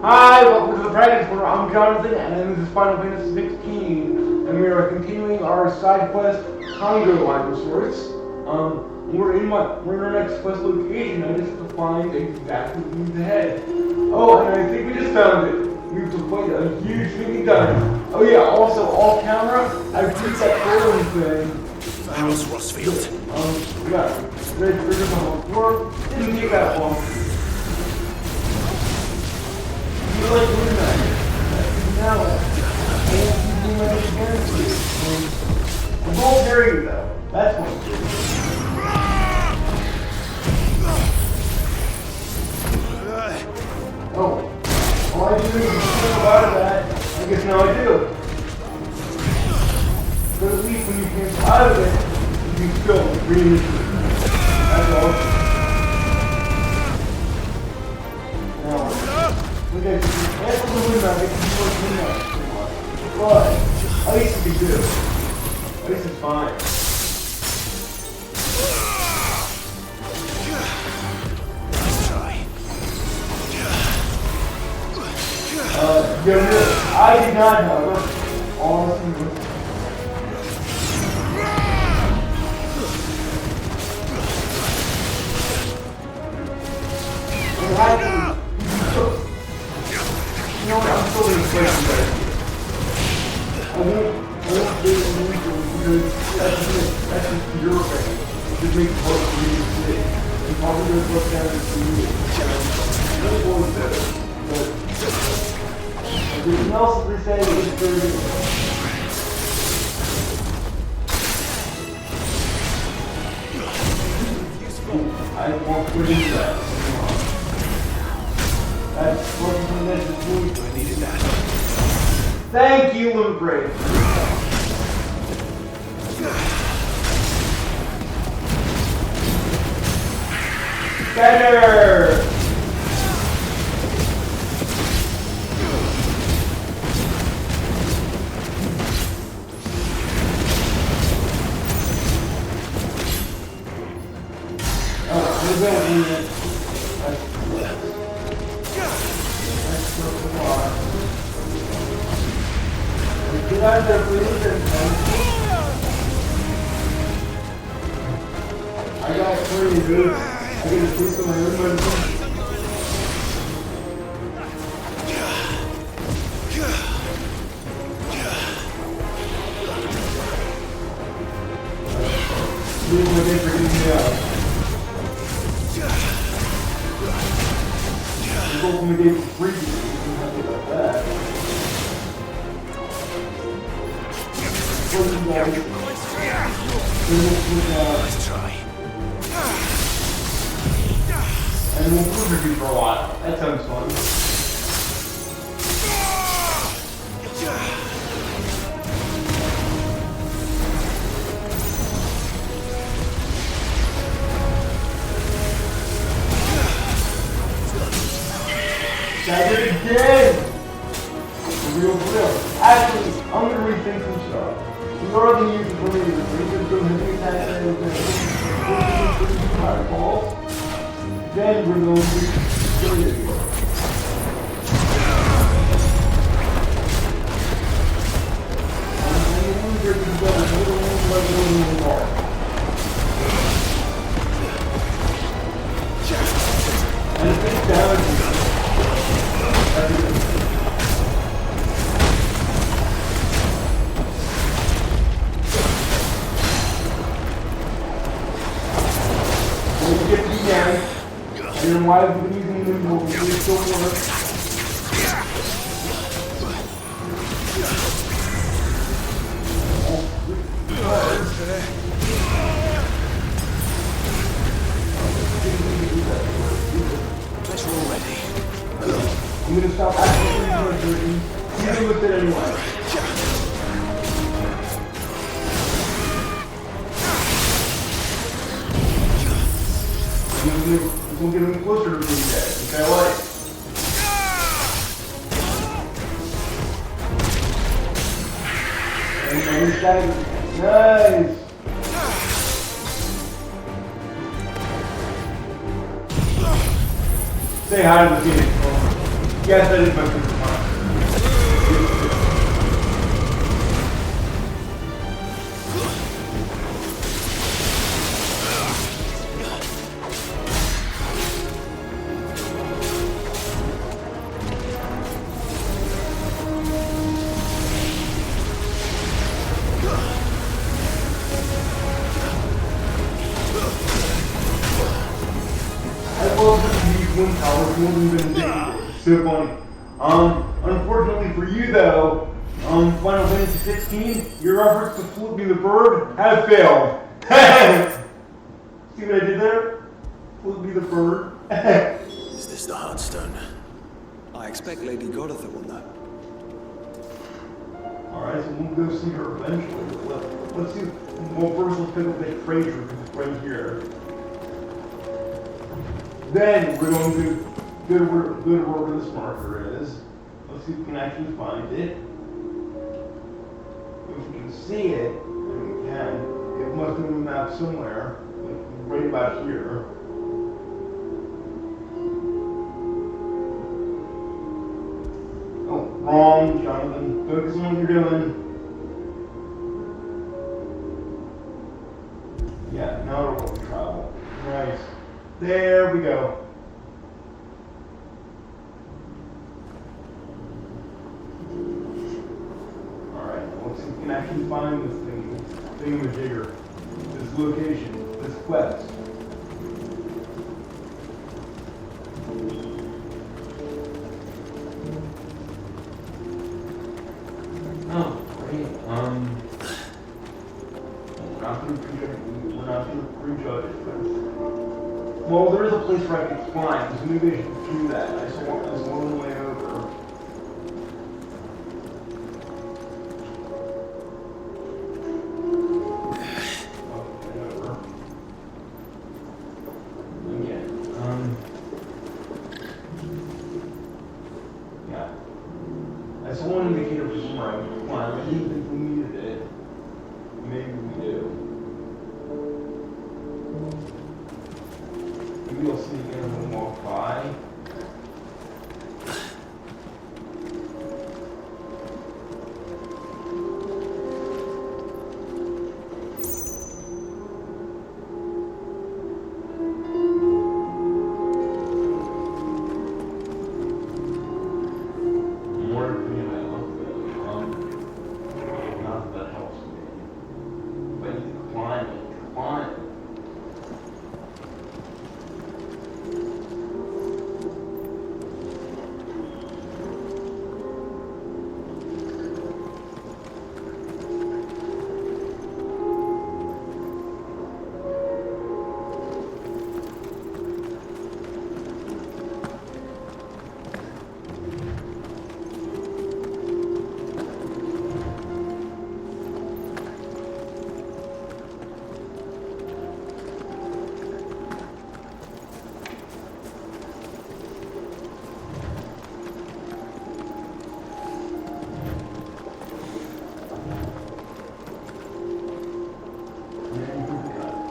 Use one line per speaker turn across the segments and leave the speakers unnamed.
Hi, welcome to the Dragon Corner. I'm Jonathan, and this is Final Fantasy 16, and we are continuing our side quest, Congo Librasaurus. We're in our next quest location. I just have to find exactly what we need to head. Oh, and I think we just found it. We have to fight a huge thing done. Oh yeah, also off camera, I put that throwing thing.
How's Rossfield?
Yeah, red trigger on the floor. Didn't take that long. You like doing that? Now, I do my experiences. I'm all carrying though. That's one thing. Oh. All I do is think about that. I guess now I do. But at least when you came out of it, you can still reinitiate. That's all. Now, look at this. After the wind I can do what's in that too much. But ice can do. Ice is fine. I did not know. Honestly. You know what? I'm still going to play some better. I won't do it because that's just your thing. It just makes it hard for me to see. I'm probably going to look down and see you. That's always better. But everything else that they say is very good. I won't put into that. That's working from this week.
I needed that.
Thank you, Little Brave. Better! Get out of there, please. I got free, dude. I get a piece of my own medicine. Leave my day for getting me out. You go from the gate for free, you don't have to do like that.
Let's try.
And we'll prove you for a while. That sounds fun. I did it again! Real. Actually, I'm gonna rethink some stuff. We've already used it for me. We're just doing the big attack and everything. Fireball. Then we're going to do it again. And if it's damaging, that's it. Get me down. And then why have we been using them over here so work?
Let's roll ready.
I'm gonna stop acting even with it anyway. We're gonna get him closer to being dead, which I like. And he's got it. Nice! Say hi to the Phoenix. Yes, that is my favorite part. I love that these wind towers won't even be so funny. Unfortunately for you though, Final Fantasy 16, your efforts to flip me the bird have failed. See what I did there? Flip me the bird.
Is this the Heartstone?
I expect Lady Godotha will know.
Alright, so we'll go see her eventually. Let's see. Well, first let's pick up that treasure because it's right here. Then we're going to go to wherever this marker is. Let's see if we can actually find it. If we can see it, and we can, it must be on the map somewhere, like right about here. Oh, wrong, Jonathan. Focus on what you're doing. Yeah, now it'll help travel. Nice. There we go. Alright, let's see if we can actually find this thingamajigger. This location, this quest. Oh, great. We're not going to prejudge it, but... Well, there is a place where I could climb, so maybe I should do that. I saw this one way over. Okay, over. Again, yeah. I saw one indicator for somewhere I could climb. I didn't think we needed it. Maybe we do. Maybe I'll see again when we walk by. More not that helps me. But you can climb it. Climb it.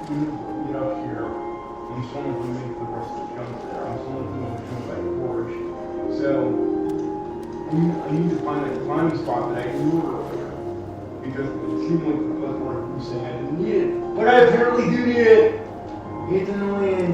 Get up here. I'm someone who makes the rest of the jump there. I'm someone who wants to jump by Porsche. So I need to find that climbing spot that I knew earlier. Because it seemed like the first one was saying I didn't need it. But I apparently do need it! It's annoying.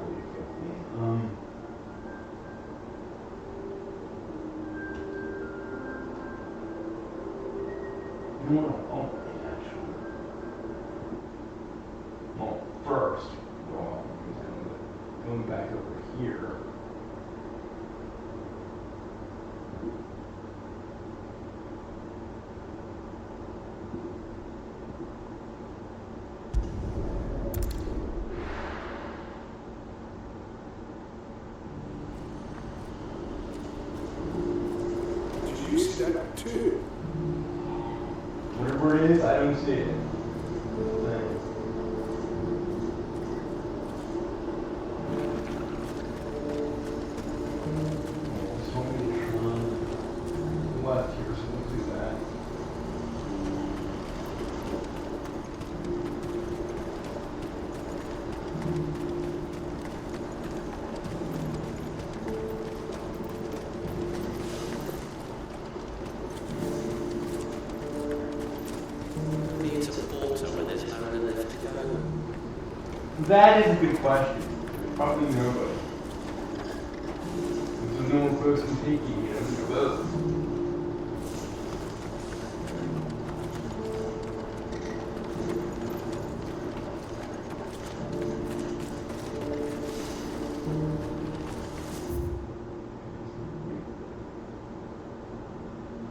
really affect me. You know what? Actually. Well, first, going back over here.
Did you see that too?
Whatever it is, I don't see it. Thanks. Just want me to turn left here, so we'll do that.
Needs a porter when there's nowhere left to go.
That is a good question. Probably nobody. There's no one folks can take you, you know, those.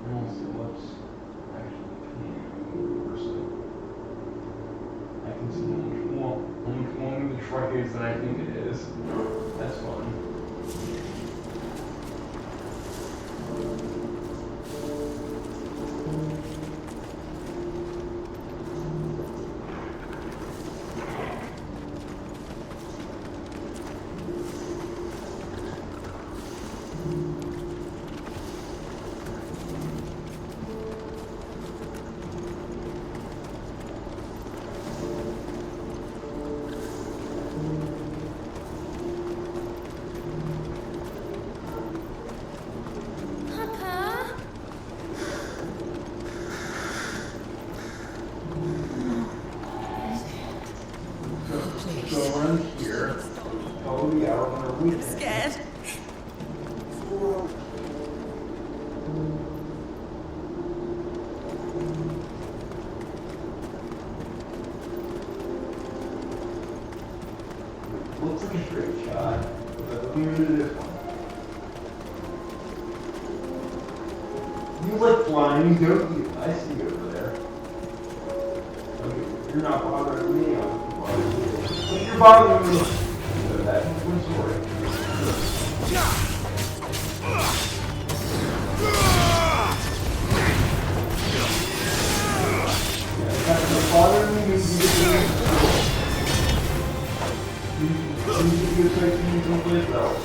I don't see what's actually between so I can see how much longer the truck is than I think it is. That's fun.
Papa?
So around here, follow the hour on our weekend.
Scared?
Looks like a straight shot, but let me do this one. You like flying, don't you? I see you over there. Okay, you're not bothering me, I'm bothering you. But you're bothering me. So that's a different story. Yeah, that's not bothering me, means you get to you can take me someplace else.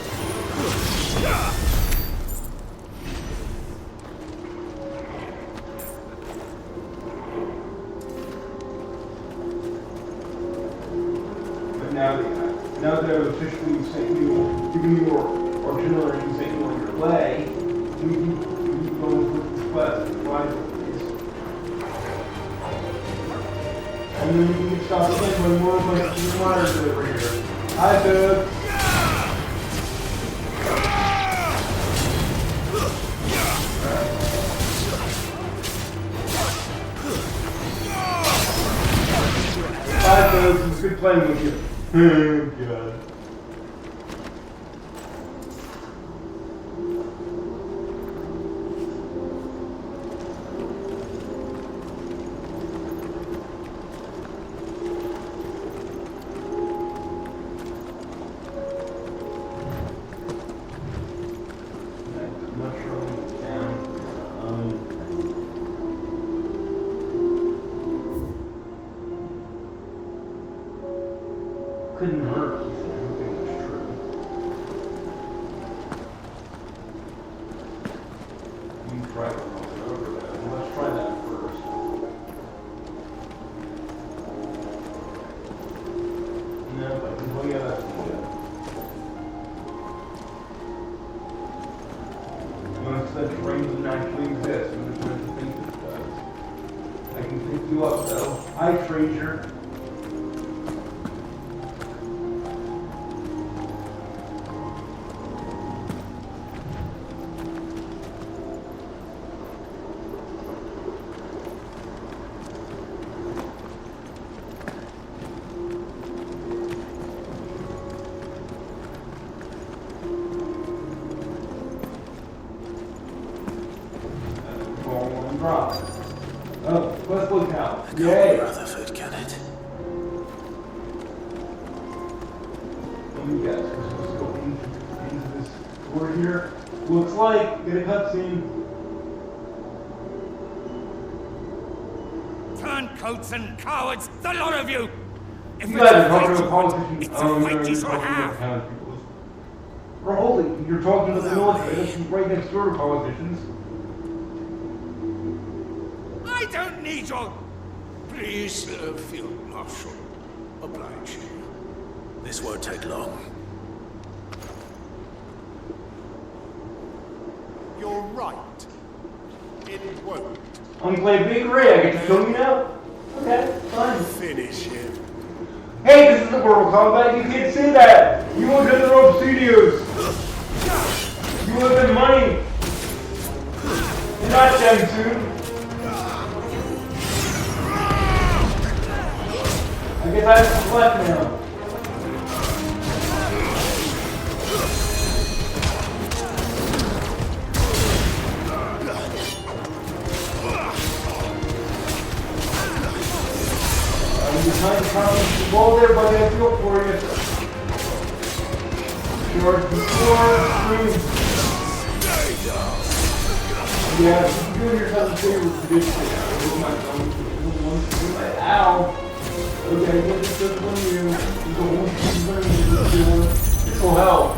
But now that I've officially sent you, given you your artillery and sent you on your way, we can go with this quest and fly for these. And then we can stop again when more of my miners over here. Hi, Boo. Bye, Boo. It's good playing with you. Oh, God. Mushroom down. Couldn't hurt. I don't think that's true. You can try to roll it over that. Let's try that first. No, I can tell you that's good. Notice that terrain doesn't actually exist. I'm just going to think it does. I can pick you up though. Hi, Treasure. you guess. Let's go into this door here. Looks like, get a cutscene.
Turncoats and cowards, the lot of you! If
You
it's
guys are
a
talking
fight
to
you
a
want,
politician.
it's a fight you shall have!
We're holding. You're talking to the military. This is right next door to politicians.
I don't need your...
Please, Field Marshal. Oblige.
This won't take long.
You're right. It won't.
I'm playing Big Ray. I get to kill you now? Okay, fine.
Finish him.
Hey, this is the Mortal Kombat. You can't say that. You work at the Rope Studios. You live in money. You're not them soon. I guess I have some left now. You're trying to promise the ball there, but I feel for you. George, before, yeah, you're doing yourself a favor with this shit. Ow. Okay, get this stuff from you. You go one thing better than this door. This will help.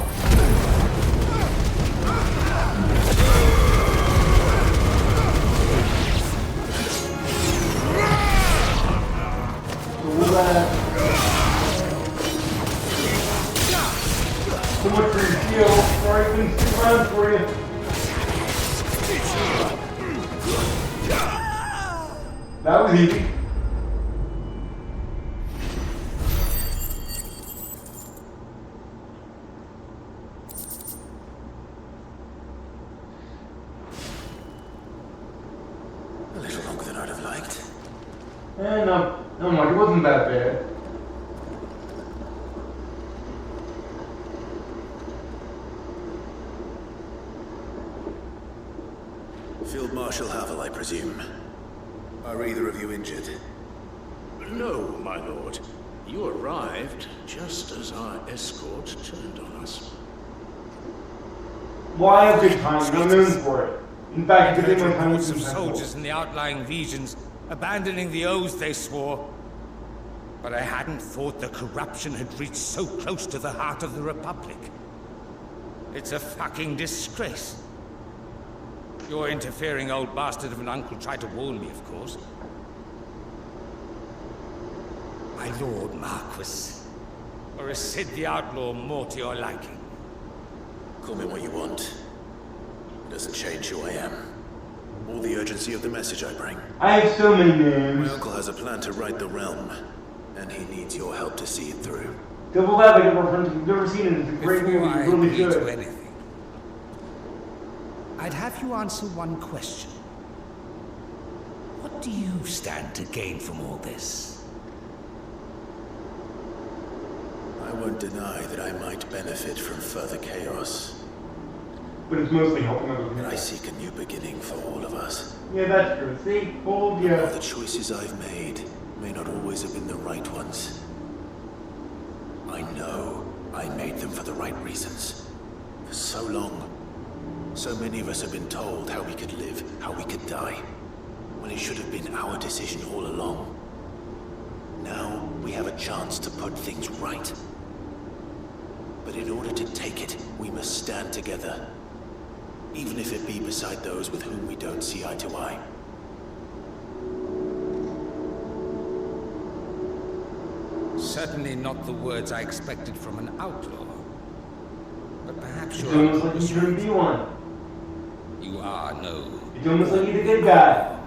So we'll so much for your shield. Sorry, couldn't stick around for you. That was easy.
A little longer than I'd have liked.
No, Mark, it wasn't that bad.
Field Marshal Havel, I presume. Are either of you injured?
No, my lord. You arrived just as our escort turned on us.
Why a good time? I'm known for it. In fact,
I've
it's
heard
my time
reports of
to
soldiers in the outlying regions abandoning the oaths they swore. But I hadn't thought the corruption had reached so close to the heart of the Republic. It's a fucking disgrace. Your interfering old bastard of an uncle tried to warn me, of course. My Lord Marquis. Or is Sid the Outlaw more to your liking?
Call me what you want. It doesn't change who I am. Or the urgency of the message I bring.
I have so many names.
My uncle has a plan to right the realm, and he needs your help to see it through.
Double that, like a friends you've never seen it. It's a great movie.
Before I
You really
agree to
should.
anything, I'd have you answer one question. What do you stand to gain from all this?
I won't deny that I might benefit from further chaos,
But it's mostly helping other
but I
people.
seek a new beginning for all of us.
Yeah, that's true. See? Bold,
While
yeah.
the choices I've made may not always have been the right ones, I know I made them for the right reasons. For so long, so many of us have been told how we could live, how we could die, when it should have been our decision all along. Now we have a chance to put things right. But in order to take it, we must stand together. Even if it be beside those with whom we don't see eye to eye.
Certainly not the words I expected from an outlaw. But perhaps
It's
your
almost
uncle
like you
was
shouldn't
right.
be one.
You are no...
It's almost like you're the good guy.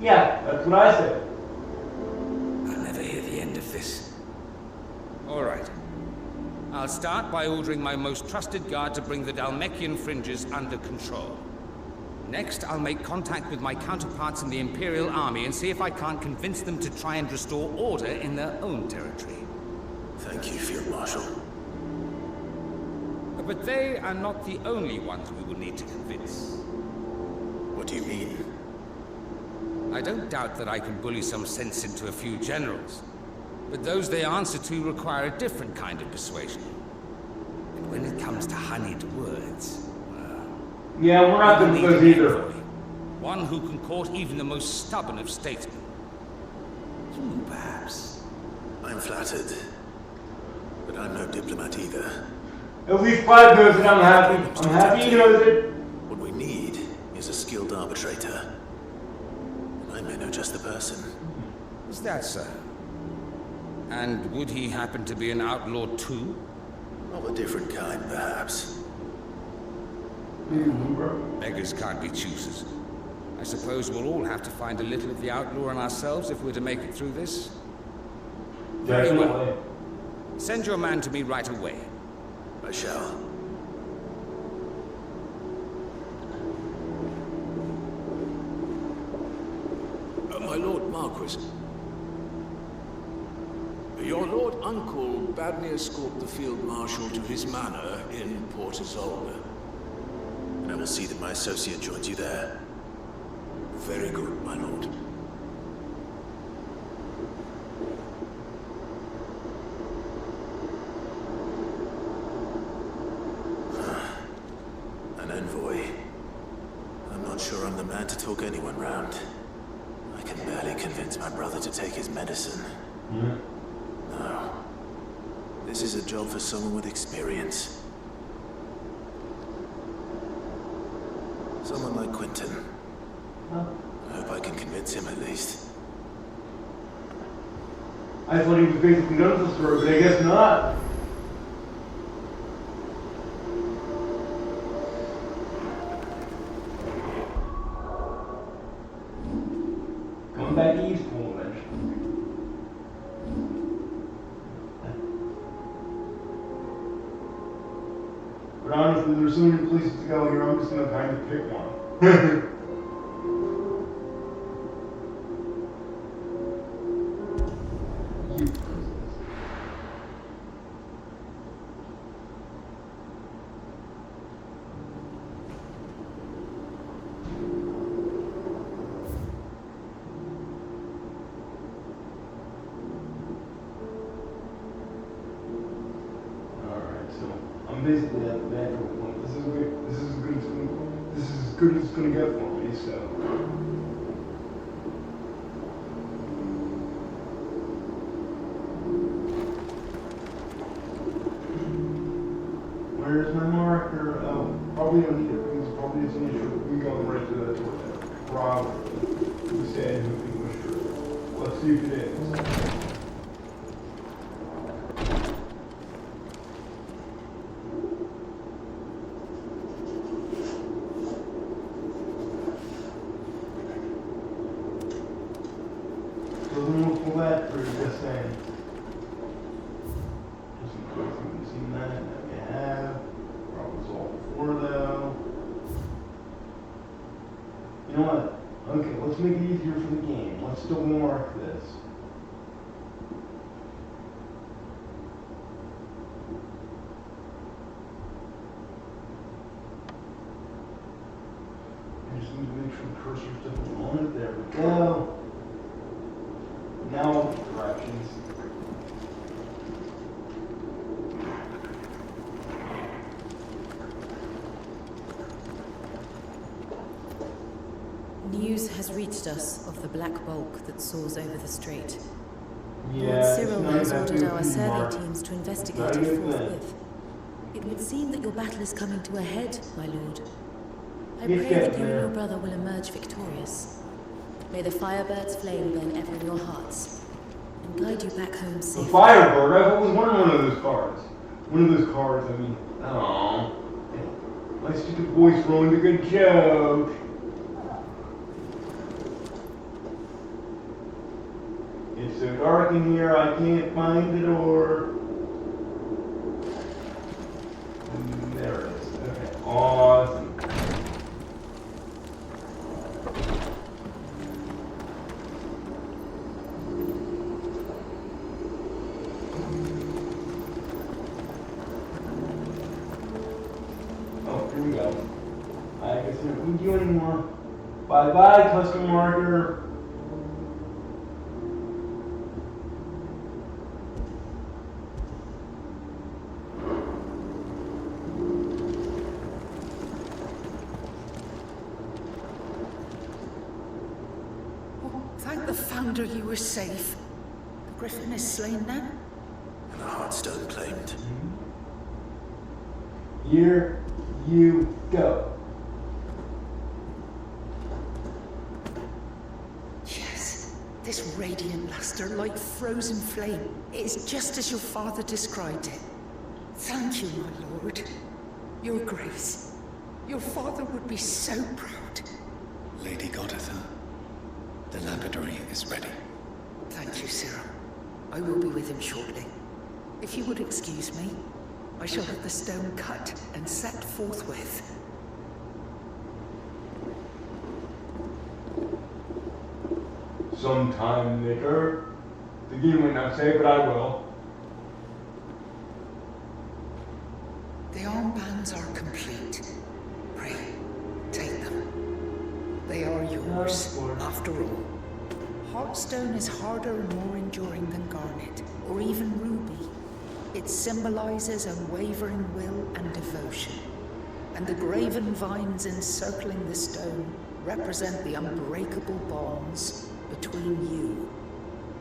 Yeah, that's what I said.
I'll never hear the end of this. All right. I'll start by ordering my most trusted guard to bring the Dhalmekian fringes under control. Next, I'll make contact with my counterparts in the Imperial Army and see if I can't convince them to try and restore order in their own territory.
Thank you, Field Marshal.
But they are not the only ones we will need to convince.
What do you mean?
I don't doubt that I can bully some sense into a few generals. But those they answer to require a different kind of persuasion. And when it comes to honeyed words, well,
Yeah, we're not
we
good
need
with those
an
either.
envoy. One who can court even the most stubborn of statesmen. You, perhaps.
I'm flattered. But I'm no diplomat either.
At least 5 knows it, I'm happy. I'm happy he knows it.
What we need is a skilled arbitrator. And I may know just the person.
Is that so? And would he happen to be an outlaw too?
Of a different kind, perhaps.
Beggars can't be choosers. I suppose we'll all have to find a little of the outlaw in ourselves if we're to make it through this. Very well.
Definitely.
Send your man to me right away.
I shall.
My Lord Marquis. Your Lord Uncle bade me escort the Field Marshal to his manor in Port Isolde.
And I will see that my associate joins you there.
Very good, my lord.
An envoy. I'm not sure I'm the man to talk anyone round. I can barely convince my brother to take his medicine. No. This is a job for someone with experience. Someone like Quentin. I hope I can convince him at least.
I thought he was basically done with the story, but I guess not. Coming back to Eastpool eventually. But honestly, there's so many places to go here, I'm just gonna kind of pick one. I'm basically at the bathroom point. This is good. This is good. This is as good as it's gonna get for me. So. Where's my marker? Oh, probably don't need it because it probably isn't an issue. We go right to the toilet. Probably. Who said who was sure? Let's see if it is. Doesn't look for that for just saying. Just in case you haven't seen that you have. Probably was all before though. You know what? Okay, let's make it easier for the game. Let's still mark this. I just need to make sure the cursor's definitely on it. There we go. Now directions.
News has reached us of the black bulk that soars over the strait. Lord
Yeah,
Cyril has ordered our survey
mark.
teams to investigate
Not a
it
good
forthwith. It would seem that your battle is coming to a head, my lord. I
Yes,
pray that
yes,
you and your
ma'am.
brother will emerge victorious. May the Firebird's flame burn ever in your hearts, and guide you back home
A
safely.
Firebird? I've always wanted one of those cards. One of those cards, I mean, oh. My stupid voice ruined a good joke. It's so dark in here, I can't find the door. There it is. Okay, awesome. Oh, here we go. I guess I don't need you anymore. Bye-bye, custom marker.
the Founder, you were safe. The Griffin is slain now?
And the Heartstone claimed.
Here you go.
Yes, this radiant luster like frozen flame. It is just as your father described it. Thank you, my lord. Your grace. Your father would be so proud.
Lady Goditha, the lapidary is ready.
Thank you, Cyril. I will be with him shortly. If you would excuse me, I shall have the stone cut and set forthwith.
Sometime later. The game might not say, but I will.
The armbands are complete. Pray, take them. They are yours, after all. Heartstone is harder and more enduring than garnet, or even ruby. It symbolizes unwavering will and devotion. And the graven vines encircling the stone represent the unbreakable bonds between you.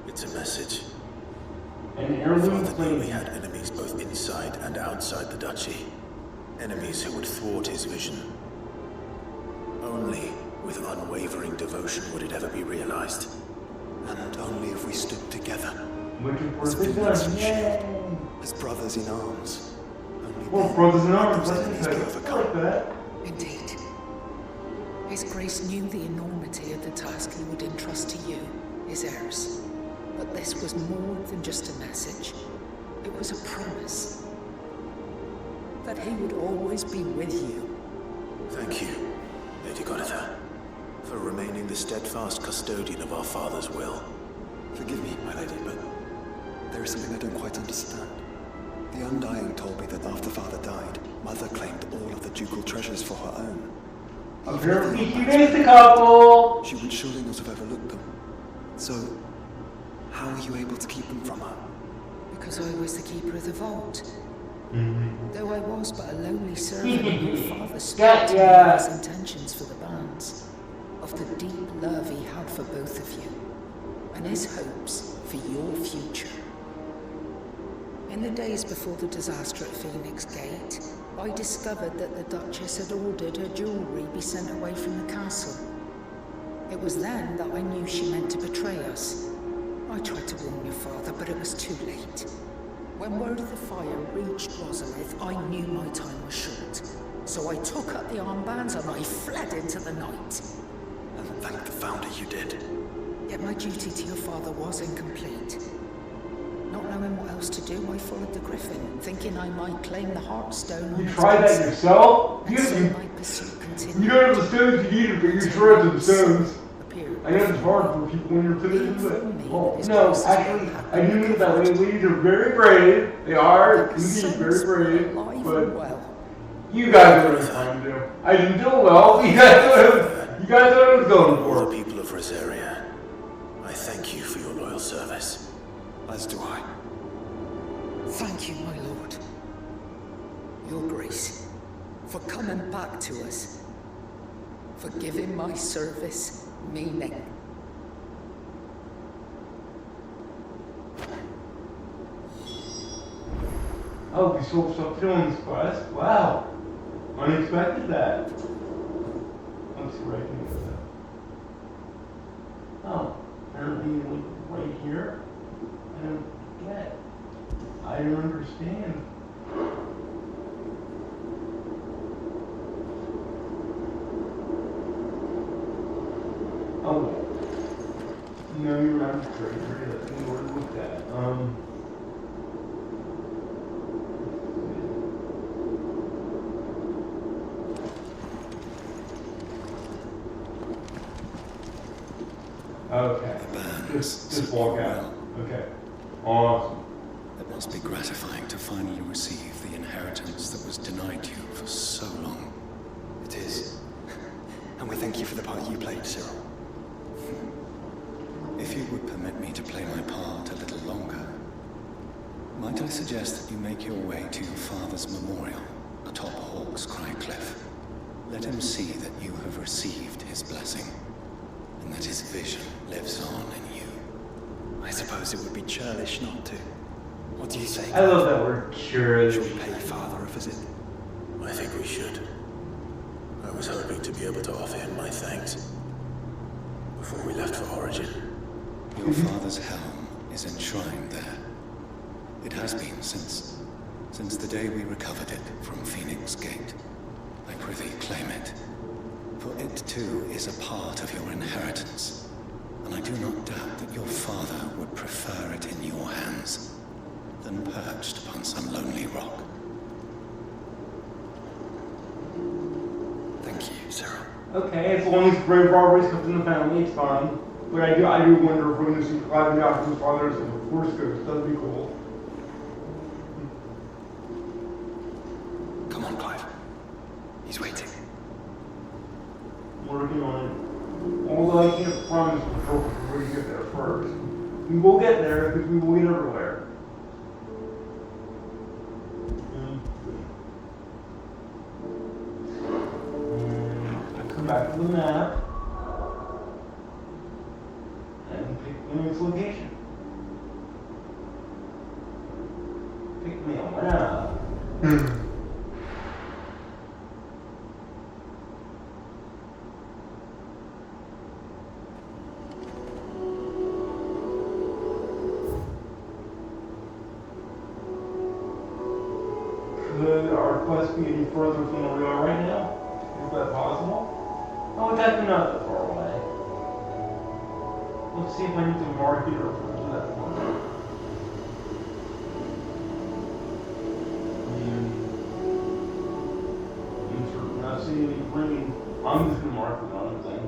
It's a message.
An heirloom
Father knew we
plate.
had enemies both inside and outside the duchy. Enemies who would thwart his vision. Only with unwavering devotion would it ever be realized.
And only if we stood together,
Waiting for
as
the
brothers
done.
in
Yay!
shield, as brothers in arms. Only
Well,
then
brothers in arms,
those
let's
enemies
say.
be
I
overcome.
like that.
Indeed. His Grace knew the enormity of the task he would entrust to you, his heirs. But this was more than just a message. It was a promise. That he would always be with you.
Thank you, Lady Goditha, for remaining the steadfast custodian of our father's will.
Forgive me, my lady, but there is something I don't quite understand. The Undying told me that after Father died, Mother claimed all of the ducal treasures for her own.
Apparently he raised a couple.
She would surely not have overlooked them. So, how were you able to keep them from her?
Because I was the keeper of the vault. Though I was but a lowly servant, your father spoke to me of his intentions for the bands, of the deep love he had for both of you, and his hopes for your future. In the days before the disaster at Phoenix Gate, I discovered that the Duchess had ordered her jewelry be sent away from the castle. It was then that I knew she meant to betray us. I tried to warn your father, but it was too late. When word of the fire reached Rosalith, I knew my time was short. So I took up the armbands and I fled into the night.
And thank the Founder you did.
Yet my duty to your father was incomplete. Not knowing what else to do, I followed the Griffin, thinking I might claim the Heartstone on
You
its
tried that
back.
yourself?
And so my pursuit continued.
You don't have the stones you needed, but you shredded the stones.
Appeared.
I know it's hard for people when you're putting into it. Well, no, actually, I do mean it that way. Ladies are very brave. They are indeed very brave.
Alive and
But
well.
you guys know what I'm trying to do. I didn't do well. You guys know what I was going
All the
for.
people of Rosaria, I thank you for your loyal service.
As do I.
Thank you, my lord. Your Grace, for coming back to us. For giving my service meaning.
Oh, we sold some feelings quest. Wow. Unexpected that. Let's see where I can go that. Oh, apparently right here. I don't get. I don't understand. Oh. No, you're not straight. That's what we looked at. Okay. Just walk out. Okay. Awesome.
It must be gratifying to finally receive the inheritance that was denied you for so long. It is. And we thank you for the part you played, Cyril. If you would permit me to play my part a little longer, might I suggest that you make your way to your father's memorial atop Hawk's Cry Cliff. Let him see that you have received his blessing, and that his vision lives on in you. I suppose it would be churlish not to. What do you say?
I love that word, churlish.
Should we pay Father a visit?
I think we should. I was hoping to be able to offer him my thanks before we left for Origin.
Your father's helm is enshrined there. It has been since the day we recovered it from Phoenix Gate. I prithee claim it. For it too is a part of your inheritance, and I do not doubt that your father would prefer it in your hands than perched upon some lonely rock. Thank you, Cyril.
Okay, as long as grave robberies comes in the family, it's fine. But I do wonder if we're going to see Clive and Josh's father as a Force Ghost. That'd be cool.
Come on, Clive. He's waiting.
I'm working on it. Although I can't promise before we get there first. We will get there because we will get everywhere. I come back to the map and pick the next location. Pick me on map. Could our quest be any further from where we are right now? Is that possible? Oh, it's actually not that far away. Let's see if I need to mark it or do that one. I'm not seeing any green. I'm just gonna mark the other thing.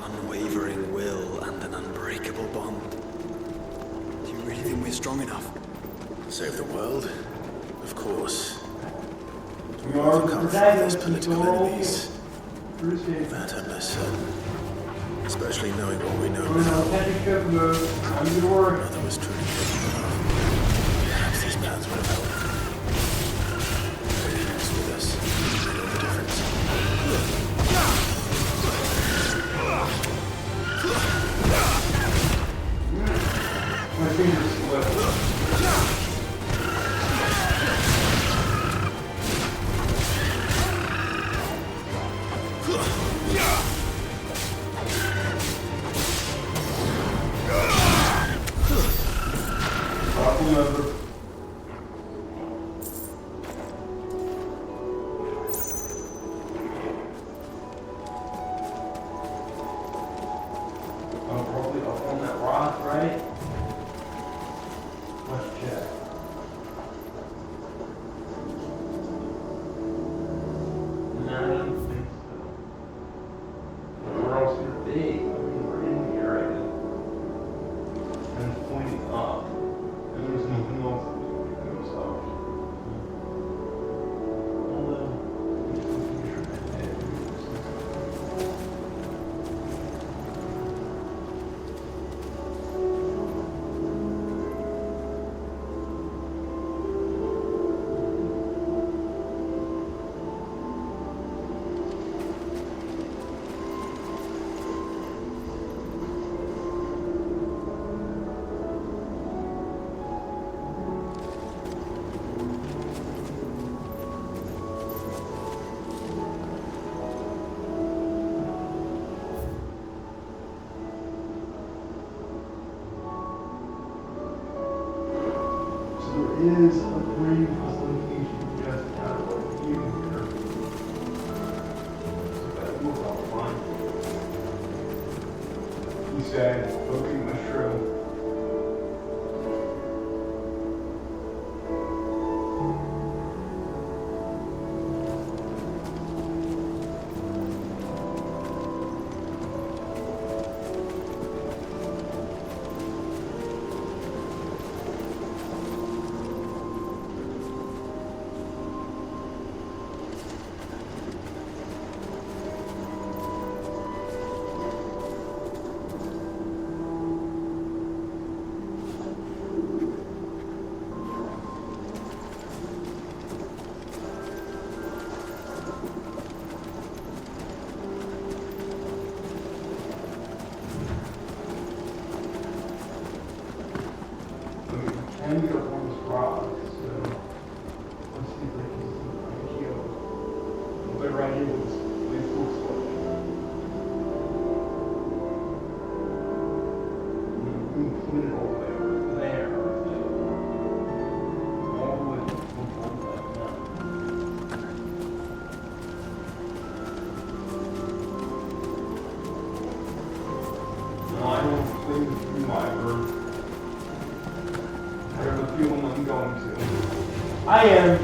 Unwavering will and an unbreakable bond. Do you really think we're strong enough?
Save the world? Of course.
We are the
Overcome
protagonists
these political
until we're all
enemies.
here.
That I'm less certain. Especially knowing what we know
We're in
now.
authentic ship mode. I'm gonna work.
Mother was truly capable of. Perhaps these plans would have helped. Radiance with us. I know the difference.
My fingers slip. Remember. I'm probably up on that rock, right? Let's check. No, I don't think so. Where else could it be? I mean, we're in here, I guess. And it's pointing up. And there's nothing else that we can do, so. There is a green location just out of here. So that will help find. He said, "Okay, mushroom." And we got one rock, so let's see if I can heal. But right here with this full selection. Put it all the way over there. All the way up now. No, I don't think through my bird. I have a feeling I'm going to. I am.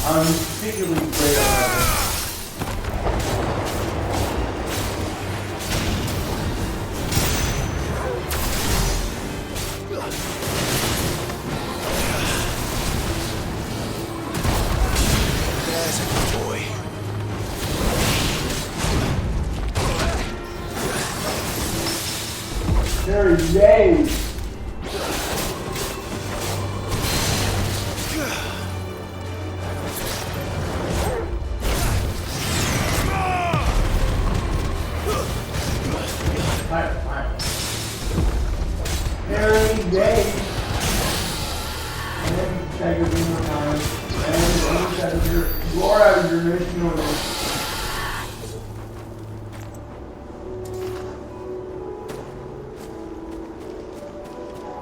I'm particularly great at it.
There's a good boy.
There he is.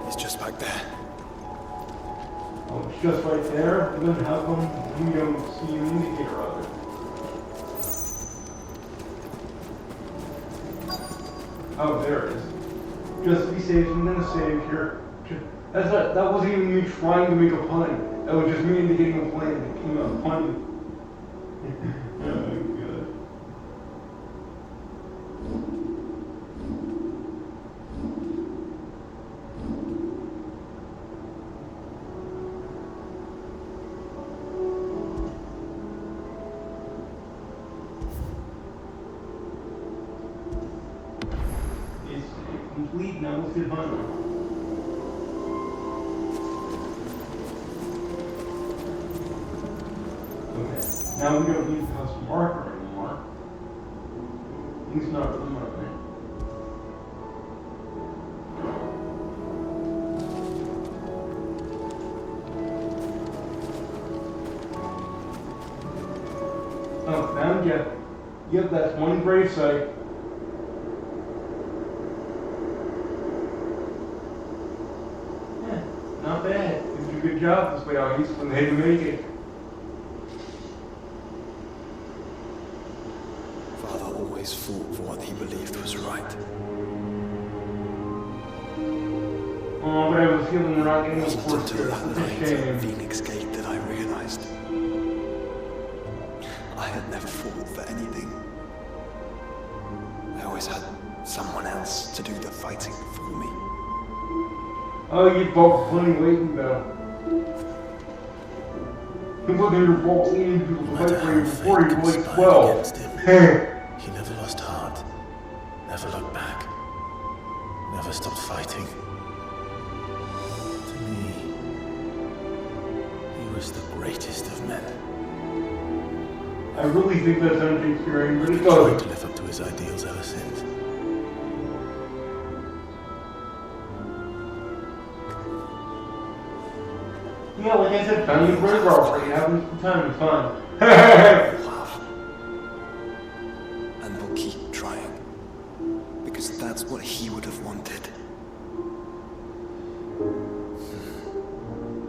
It's just back there.
Oh, it's just right there. Then how come we don't see an indicator of it? Oh, there it is. Just to be safe, I'm gonna save here. That wasn't even me trying to make a pun. That was just me indicating a plan that came out funny. Oh, good. It's complete now. Let's get hunting. Now we don't need the custom marker anymore. He's not for the moment. Oh, found ya. Yep, that's one grave site. Yeah, not bad. You did a good job this way out east when they had to make it.
Always fought for what he believed was right.
Oh, but I have a feeling we're not getting
It
the
wasn't
force
until
here.
that
It's a
night at
shame.
Phoenix Gate that I realized I had never fought for anything. I always had someone else to do the fighting for me.
Oh, you both plenty waiting though. You look at your both leading people to fight for you before you were like 12.
He never lost heart, never looked back, never stopped fighting. To me, he was the greatest of men.
I really think that's on Shakespeare. Really
I've tried
good.
to live up to his ideals ever since.
Yeah, like I said, family bird robbery. Having some time, it's fun.
Love. And we'll keep trying. Because that's what he would have wanted.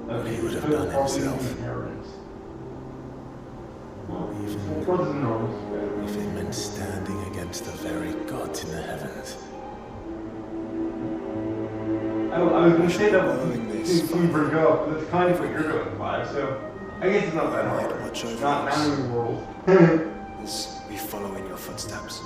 Okay,
He would have done himself.
What's normal?
If it meant standing against the very gods in the heavens.
I was going to say that was pretty up, but that's kind of what you're doing, Clive, so I guess it's not that
Might
hard.
watch over
Not
us.
Memory World.
As we follow in your footsteps.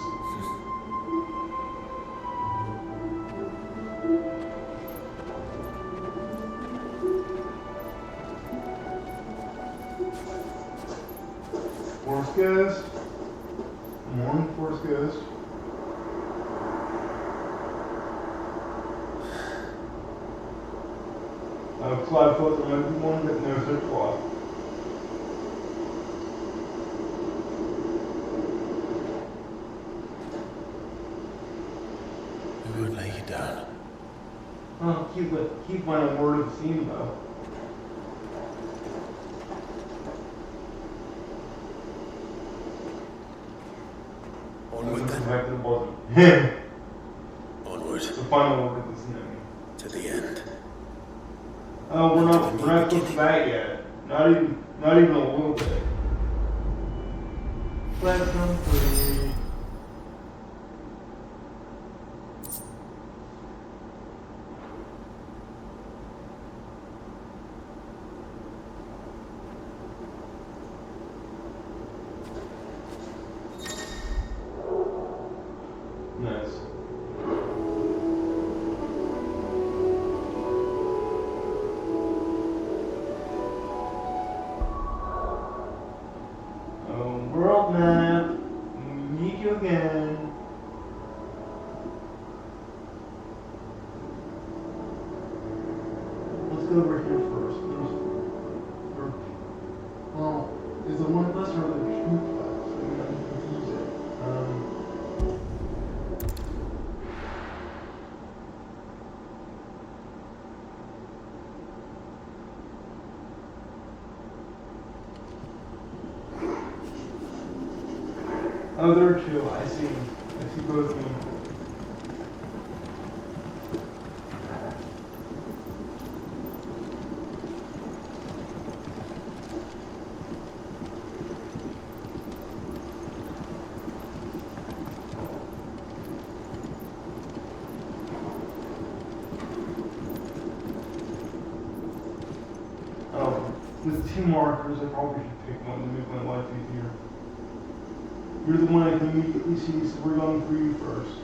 Force Ghost. Come on, Force Ghost. Cloud Foot, there might be one, but no such cloth.
We won't lay you down.
Oh, keep my word of the scene though.
Onward then.
Back to the bottom.
Onward.
The final word of the scene.
To the end.
Oh, we're not close to that yet. Not even a little bit. Platinum 3. Nice. World map. Meet you again. Let's go over here first. Well, is the one plus or the two plus? I'm confused. Oh, there are two. I see both of them. With two markers, I probably should pick one to make my life easier. You're the one I can immediately see, so we're going for you first.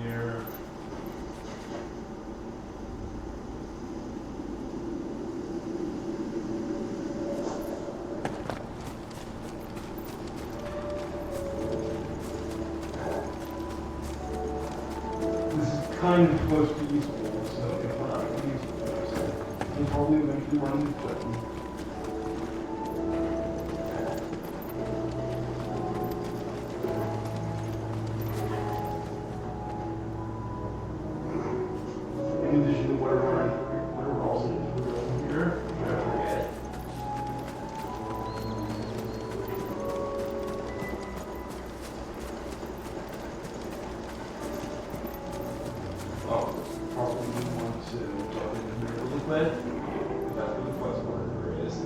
Here. This is kind of close to useful, so if we're not useful, so we'll probably eventually run into Clinton. In addition to whatever else it is we're doing here, I forget. Oh, probably want to jump into the liquid. That's what the quest marker is.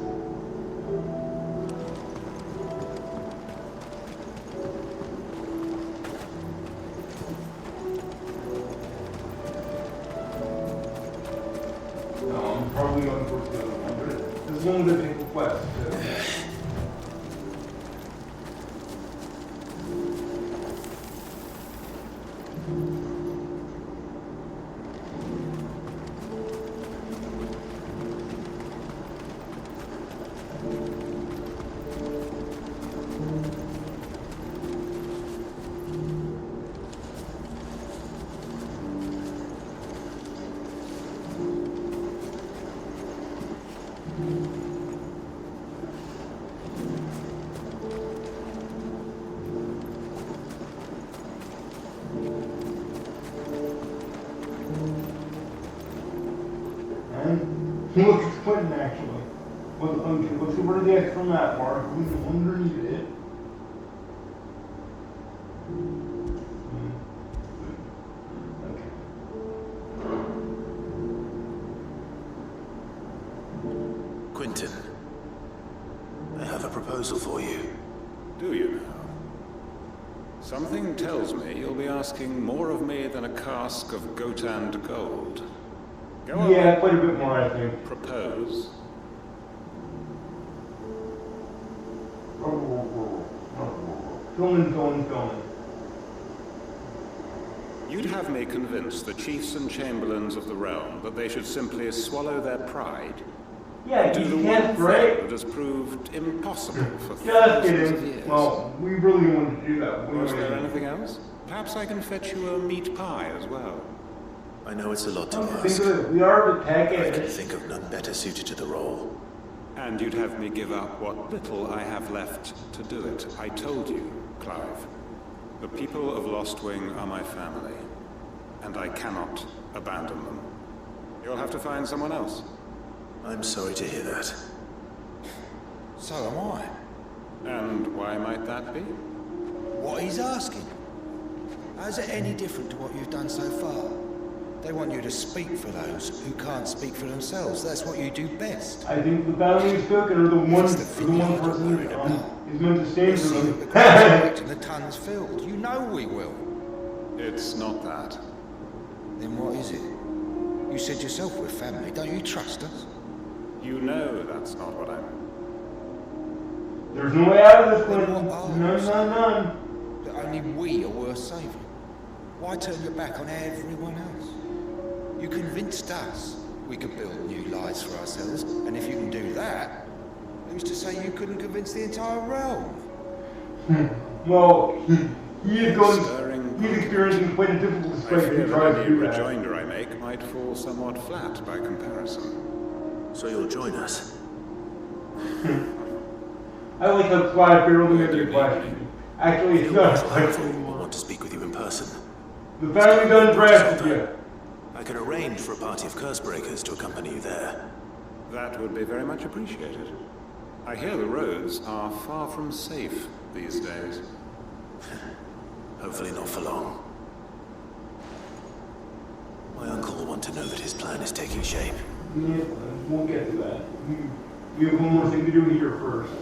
No, I'm probably going towards the other one, but this one was a big quest too. Look, it's Quentin actually. Well, okay, let's see where the extra map mark. We no longer need it.
Quentin, I have a proposal for you.
Do you now? Something tells me you'll be asking more of me than a cask of Gotand gold. Go on.
Yeah, quite a bit more, I think.
Propose.
Filming.
You'd have me convince the chiefs and chamberlains of the realm that they should simply swallow their pride.
Yeah,
Do the
you
one
can't break.
thing that has proved impossible for
Just
thousands of
kidding.
years.
Well, we really wanted to do that.
Was there anything else? Perhaps I can fetch you a meat pie as well.
I know it's a lot to
Think
ask.
of it. We are the
but I can
tech.
think of none better suited to the role.
And you'd have me give up what little I have left to do it. I told you, Clive. The people of Lostwing are my family, and I cannot abandon them. You'll have to find someone else.
I'm sorry to hear that.
So am I.
And why might that be?
What he's asking. How's it any different to what you've done so far? They want you to speak for those who can't speak for themselves. That's what you do best.
I think the battling spoken are the one
It's the thing you're
person
worried about.
is meant to stand
We'll
for
see
them.
it because the tons filled. You know we will.
It's not that.
Then what is it? You said yourself we're family. Don't you trust us?
You know that's not what I'm...
There's no way out of this
Then
one.
what are
None.
That only we are worth saving. Why turn your back on everyone else? You convinced us we could build new lives for ourselves, and if you can do that, who's to say you couldn't convince the entire realm?
Well, he is going.
Stirring
He's experiencing quite a difficult
I
space
fear
to try
that
to
any
do that.
rejoinder I make might fall somewhat flat by comparison.
So you'll join us?
I like how Clive barely answered the question. Actually, it's not a
I
question.
want to speak with you in person.
The family done drafted you.
I can arrange for a party of Cursebreakers to accompany you there.
That would be very much appreciated. I hear the roads are far from safe these days.
Hopefully not for long. My uncle will want to know that his plan is taking shape.
Yeah, we'll get to that. We have one more thing to do here first.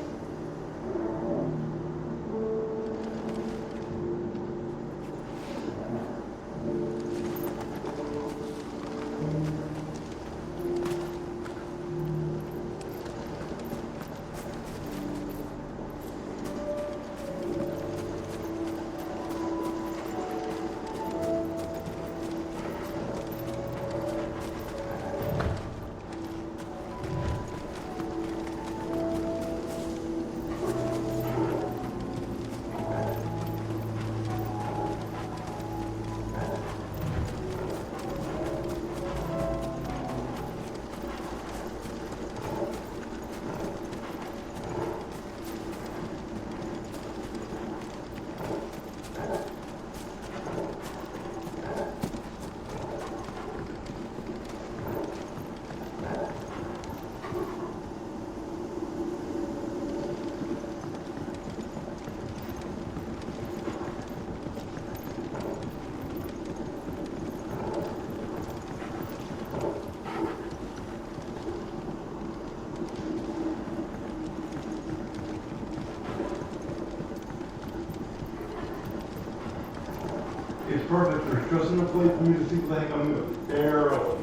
It's perfect. There's just enough light for me to see what the heck I'm doing. Barely.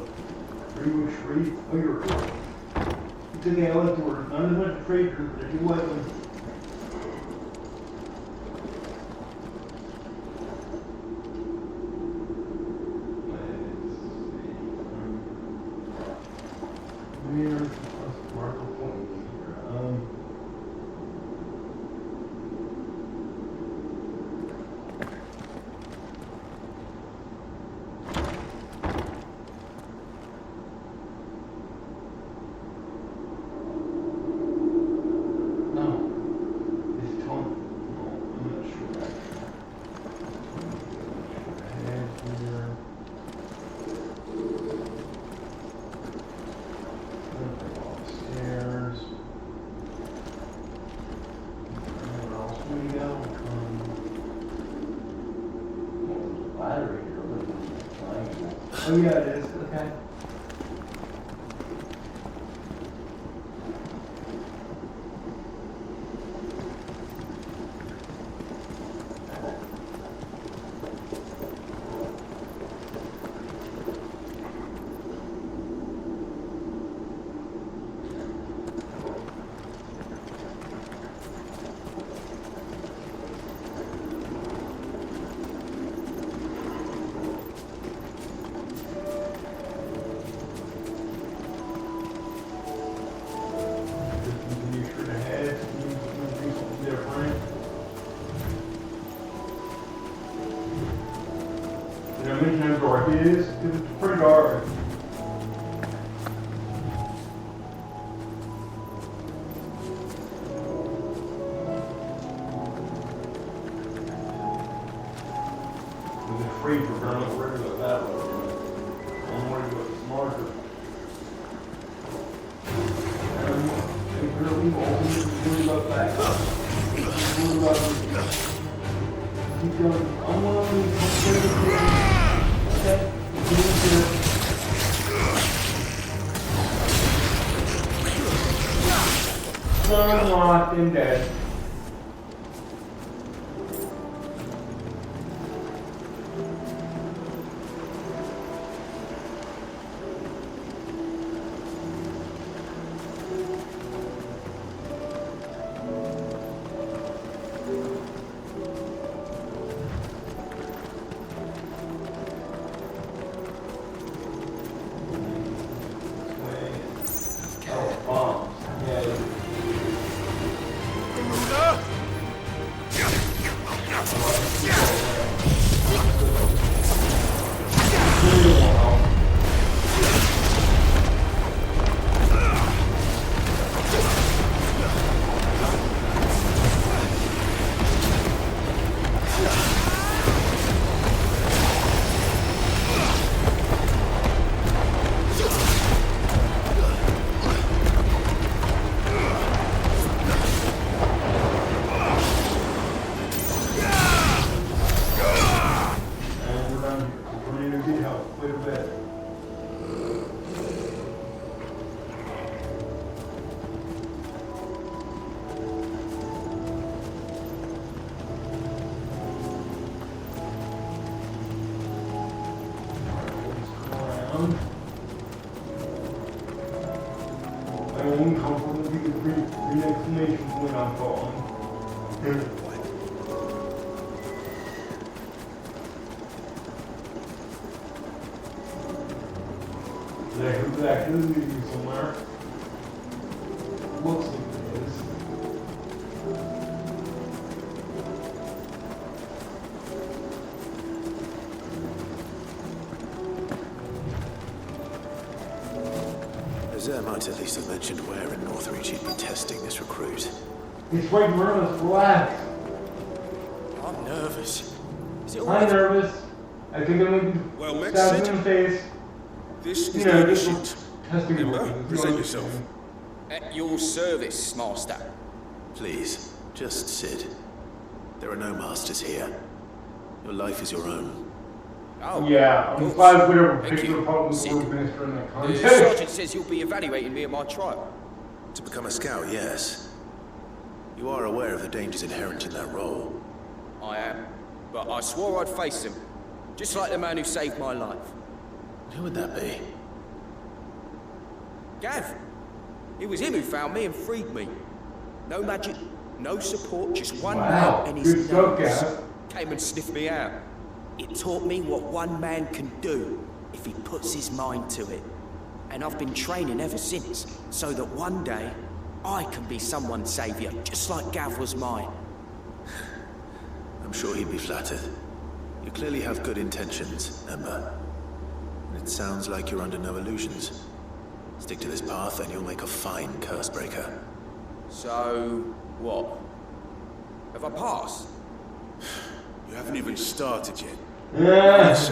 Pretty much free. Oh, you're right. It's okay, I like to work. Not as much a traitor, but I do like them. Let's see. Let's mark a point here. No. Battery. Oh yeah, it is. Okay. It is, because it's pretty dark. It's free for I'm not worried about that one. I'm worried about the smarter. And really worried about that. I'm worried about keep going. I'm worried. Unlocked and dead. I won't come from the exclamation point I'm calling. That could lead you somewhere. Looks like it is.
Azure might at least have mentioned where in Northreach he'd be testing this recruit.
He's quite nervous. Relax.
I'm nervous.
I'm nervous. I think I'm going to stab him in the face.
This is
just testing
Ember, present yourself.
At your service, Master.
Please, just sit. There are no masters here. Your life is your own.
Oh,
yeah, I'm glad we were picking apart the minister in that
the
context.
sergeant says you'll be evaluating me at my trial.
To become a scout, yes. You are aware of the dangers inherent in that role.
I am, but I swore I'd face him, just like the man who saved my life.
Who would that be?
Gav. It was him who found me and freed me. No magic, no support, just one man and his nose came and sniffed me out. It taught me what one man can do if he puts his mind to it. And I've been training ever since, so that one day I can be someone's saviour, just like Gav was mine.
I'm sure he'd be flattered. You clearly have good intentions, Ember. It sounds like you're under no illusions. Stick to this path and you'll make a fine Cursebreaker.
So, what? Have I passed?
You haven't even started yet.
Yes.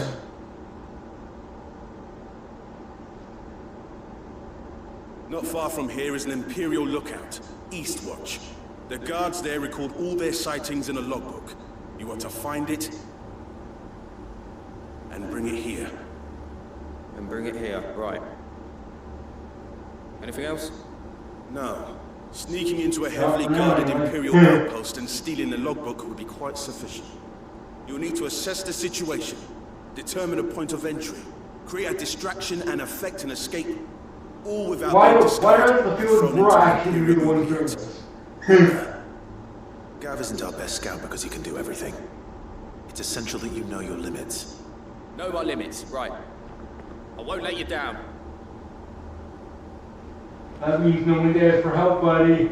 Not far from here is an Imperial lookout, Eastwatch. The guards there record all their sightings in a logbook. You are to find it and bring it here.
And bring it here, right. Anything else?
No. Sneaking into a heavily guarded Imperial outpost and stealing the logbook would be quite sufficient. You'll need to assess the situation, determine a point of entry, create a distraction and effect an escape, all without being discovered.
Why doesn't the field more actually be the one doing this?
Gav isn't our best scout because he can do everything. It's essential that you know your limits.
Know my limits, right. I won't let you down.
That means no one dares for help, buddy.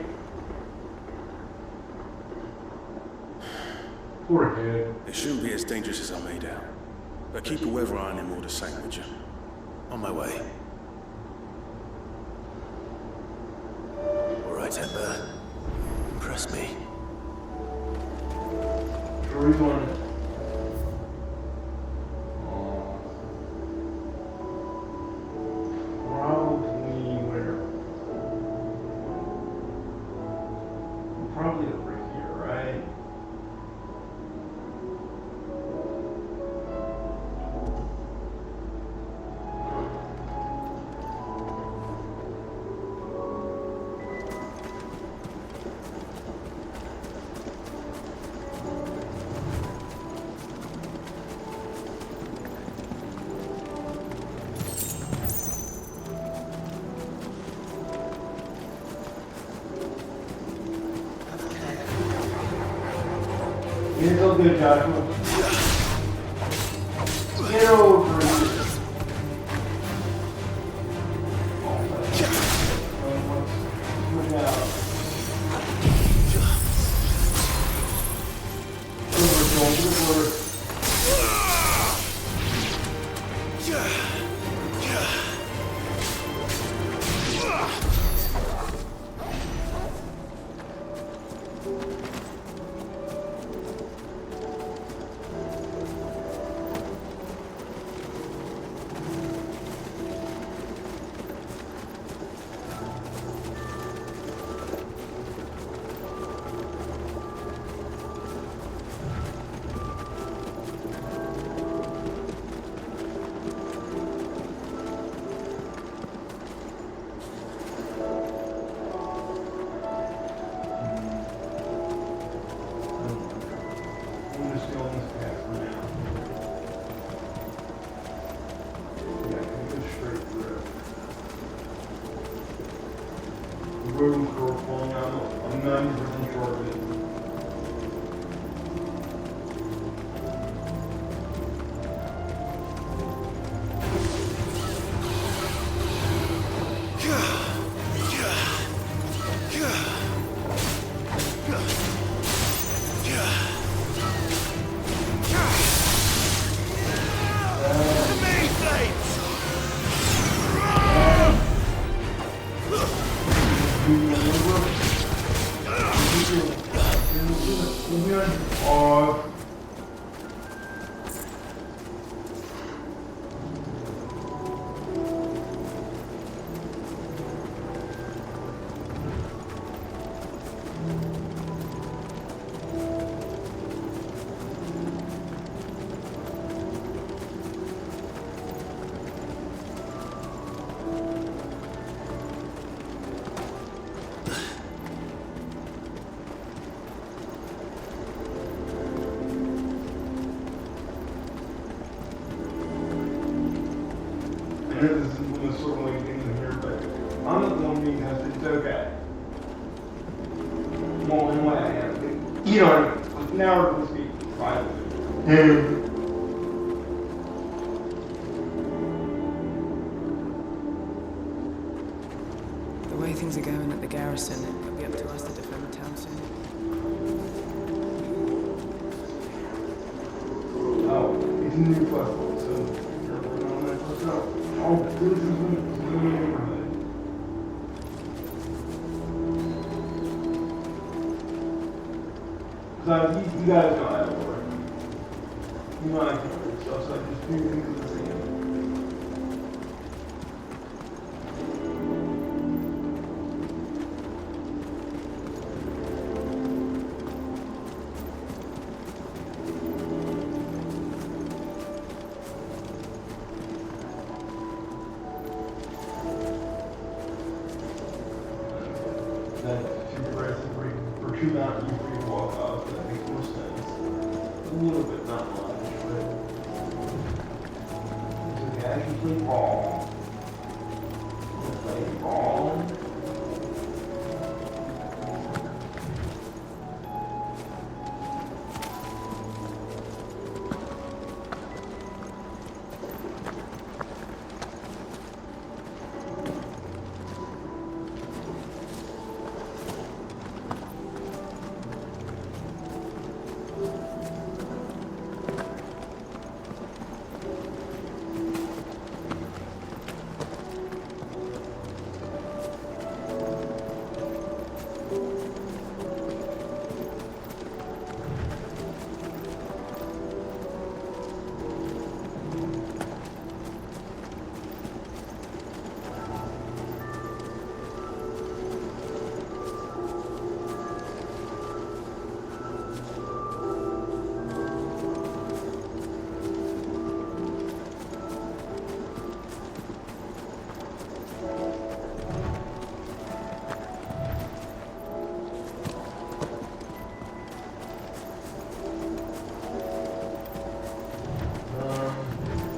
Poor kid.
It shouldn't be as dangerous as I made out. But keep a weather eye on him all the same, would you?
On my way. All right, Ember. Impress me.
Sure he's on it. Probably over here, right? It's all good, Joshua. Get over it. Room for falling out. I'm 90% sure of it. This is one of the sort of like things in here, but I'm not the one being tested. It's okay. Well, in a way I am. You know what I mean? Like, now we're going to speak privately.
The way things are going at the garrison, it'll be up to us to defend the town soon.
Oh, it's a new festival, so you're working on that festival. Oh, this is a new neighborhood. Because you guys know how to work. You know I can work stuff, so I just do things the same. That's too aggressive for 2 mountains you free to walk off, so that makes more sense. A little bit, not much, but it's okay, I can play ball. I'm gonna play ball.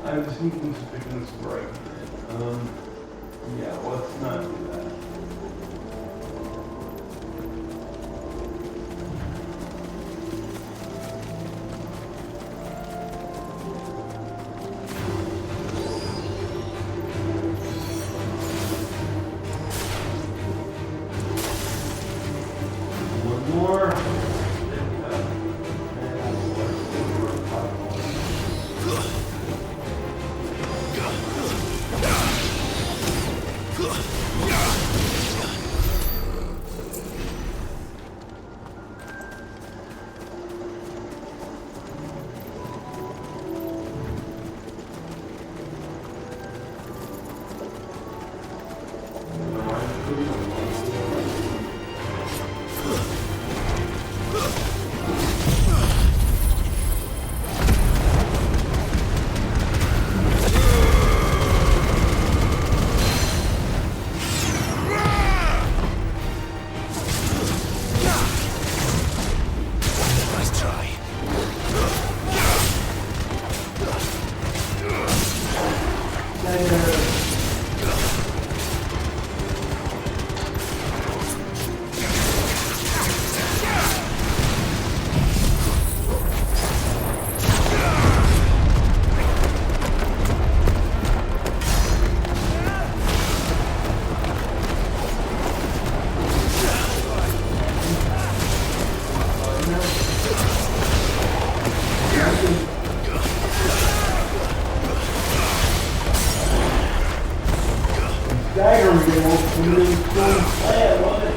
I have a sneaking suspicion this is right. Yeah, let's not do that. One more. Dagger wheel really cool play, I love it.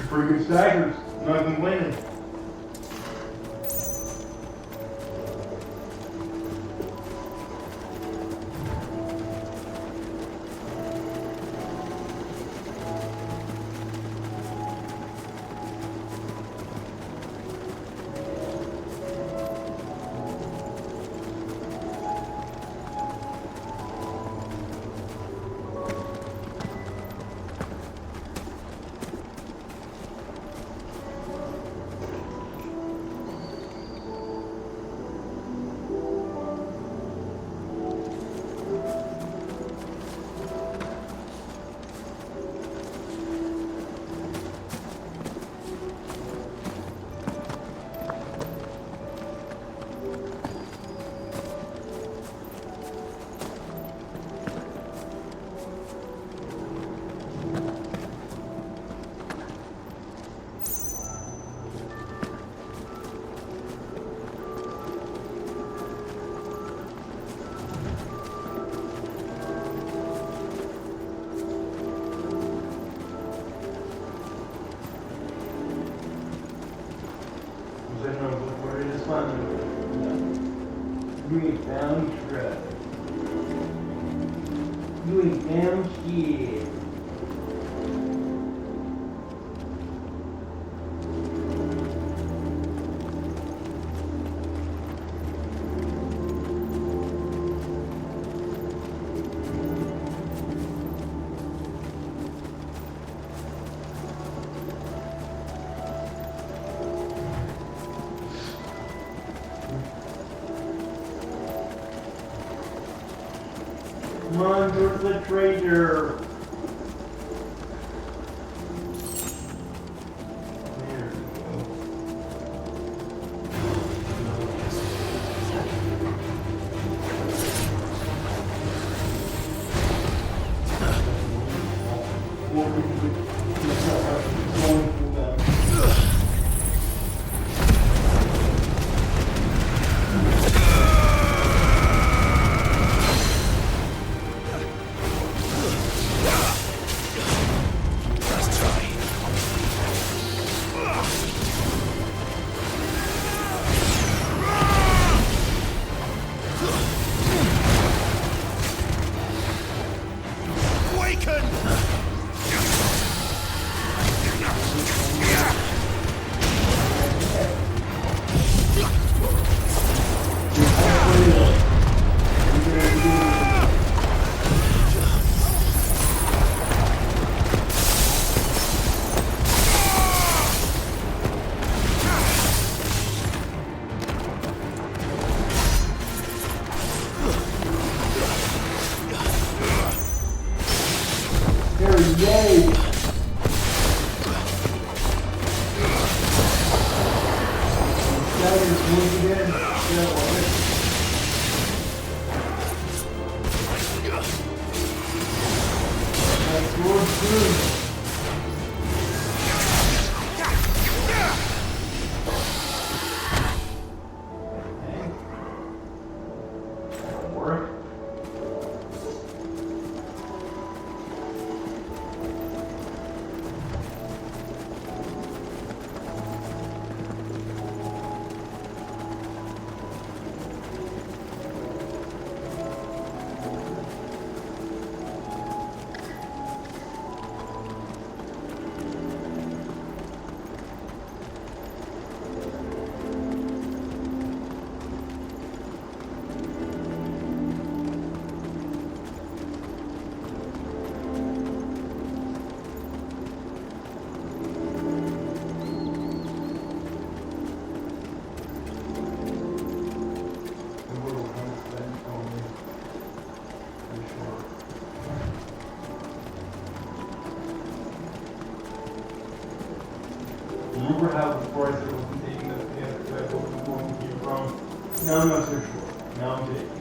Pretty good staggers, not complaining. You ain't down shred. You ain't down shit. traitor. There we go. Yay! Remember how before I said I wasn't taking this path because I wasn't going to keep from? Now I'm not so sure. Now I'm taking it.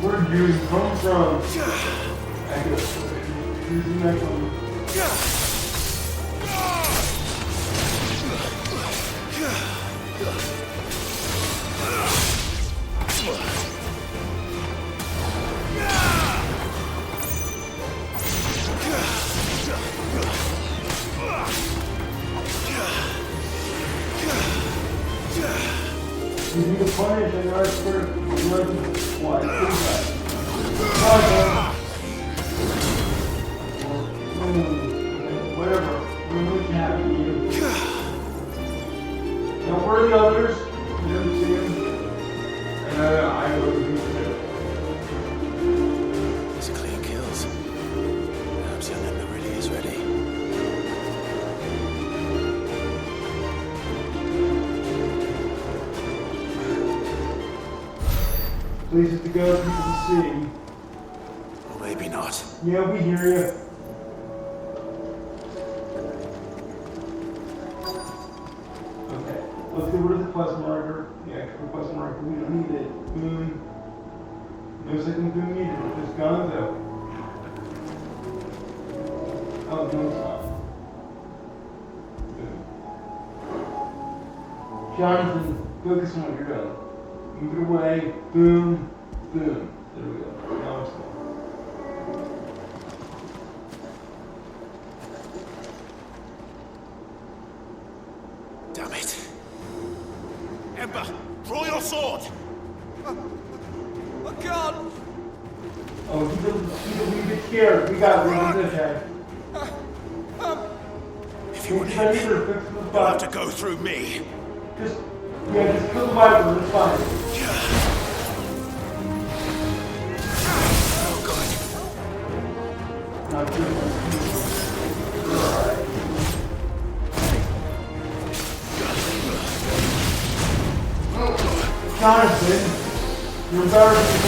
Where do you come from? I guess. Using that one. You need to punish and you're for what? Whatever. We look happy to you. Now where are the others? You didn't see them? And I would be too.
These are clean kills. Perhaps young Ember really is ready.
Places to go, people to see.
Or maybe not.
Yeah, we hear you. Okay, let's get rid of the quest marker. Yeah, the quest marker, we don't need it. Boom. No second boom needed, it's just gone though. Oh, no, it's not. Boom. Jonathan, focus on what you're doing. Move it away, boom, boom. There we go. Now it's gone.
Damn it.
Ember, draw your sword!
I can't!
Oh, he get scared. We got this guy.
If you want to hit me, you'll have to go through me.
Just kill the Viper, it's fine.
Oh, God.
Not good. Alright. Jonathan, you're better than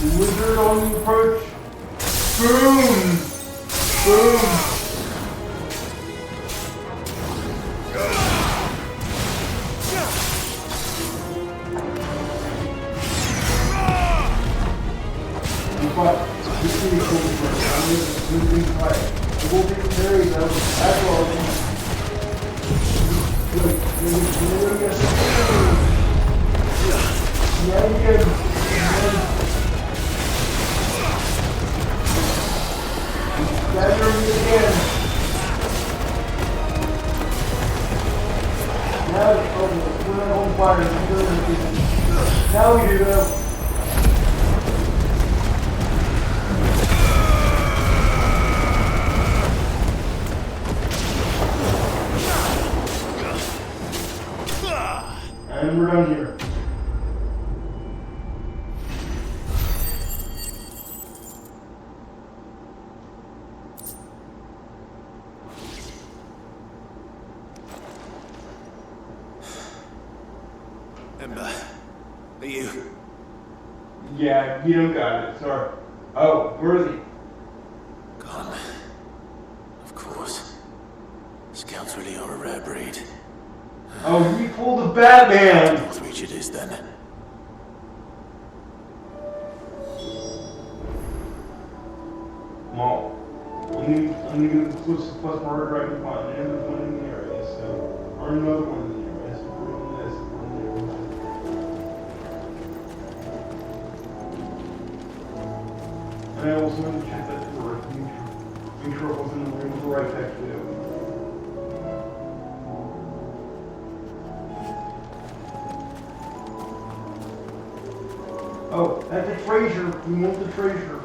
the wizard on the approach. Boom! Boom! But this is cool for moving fight. It will be carried though. That's all. Good. Yeah, you can. Gather me again. Now it's over. We're not on fire. Now we do though. And we're done here.
Ember, are you?
Yeah, you don't got it, sorry. Oh, where is he?
Gone. Of course. Scouts really are a rare breed.
Oh, he pulled a Batman!
Northreach it is then.
Well, I'm gonna push the plus more right in front, and there's one in the area, so, or another one in the area, so we're on this, one there. And I also want to check that door, make sure it wasn't in the room with the right text to do. Oh, that's a treasure. We want the treasure.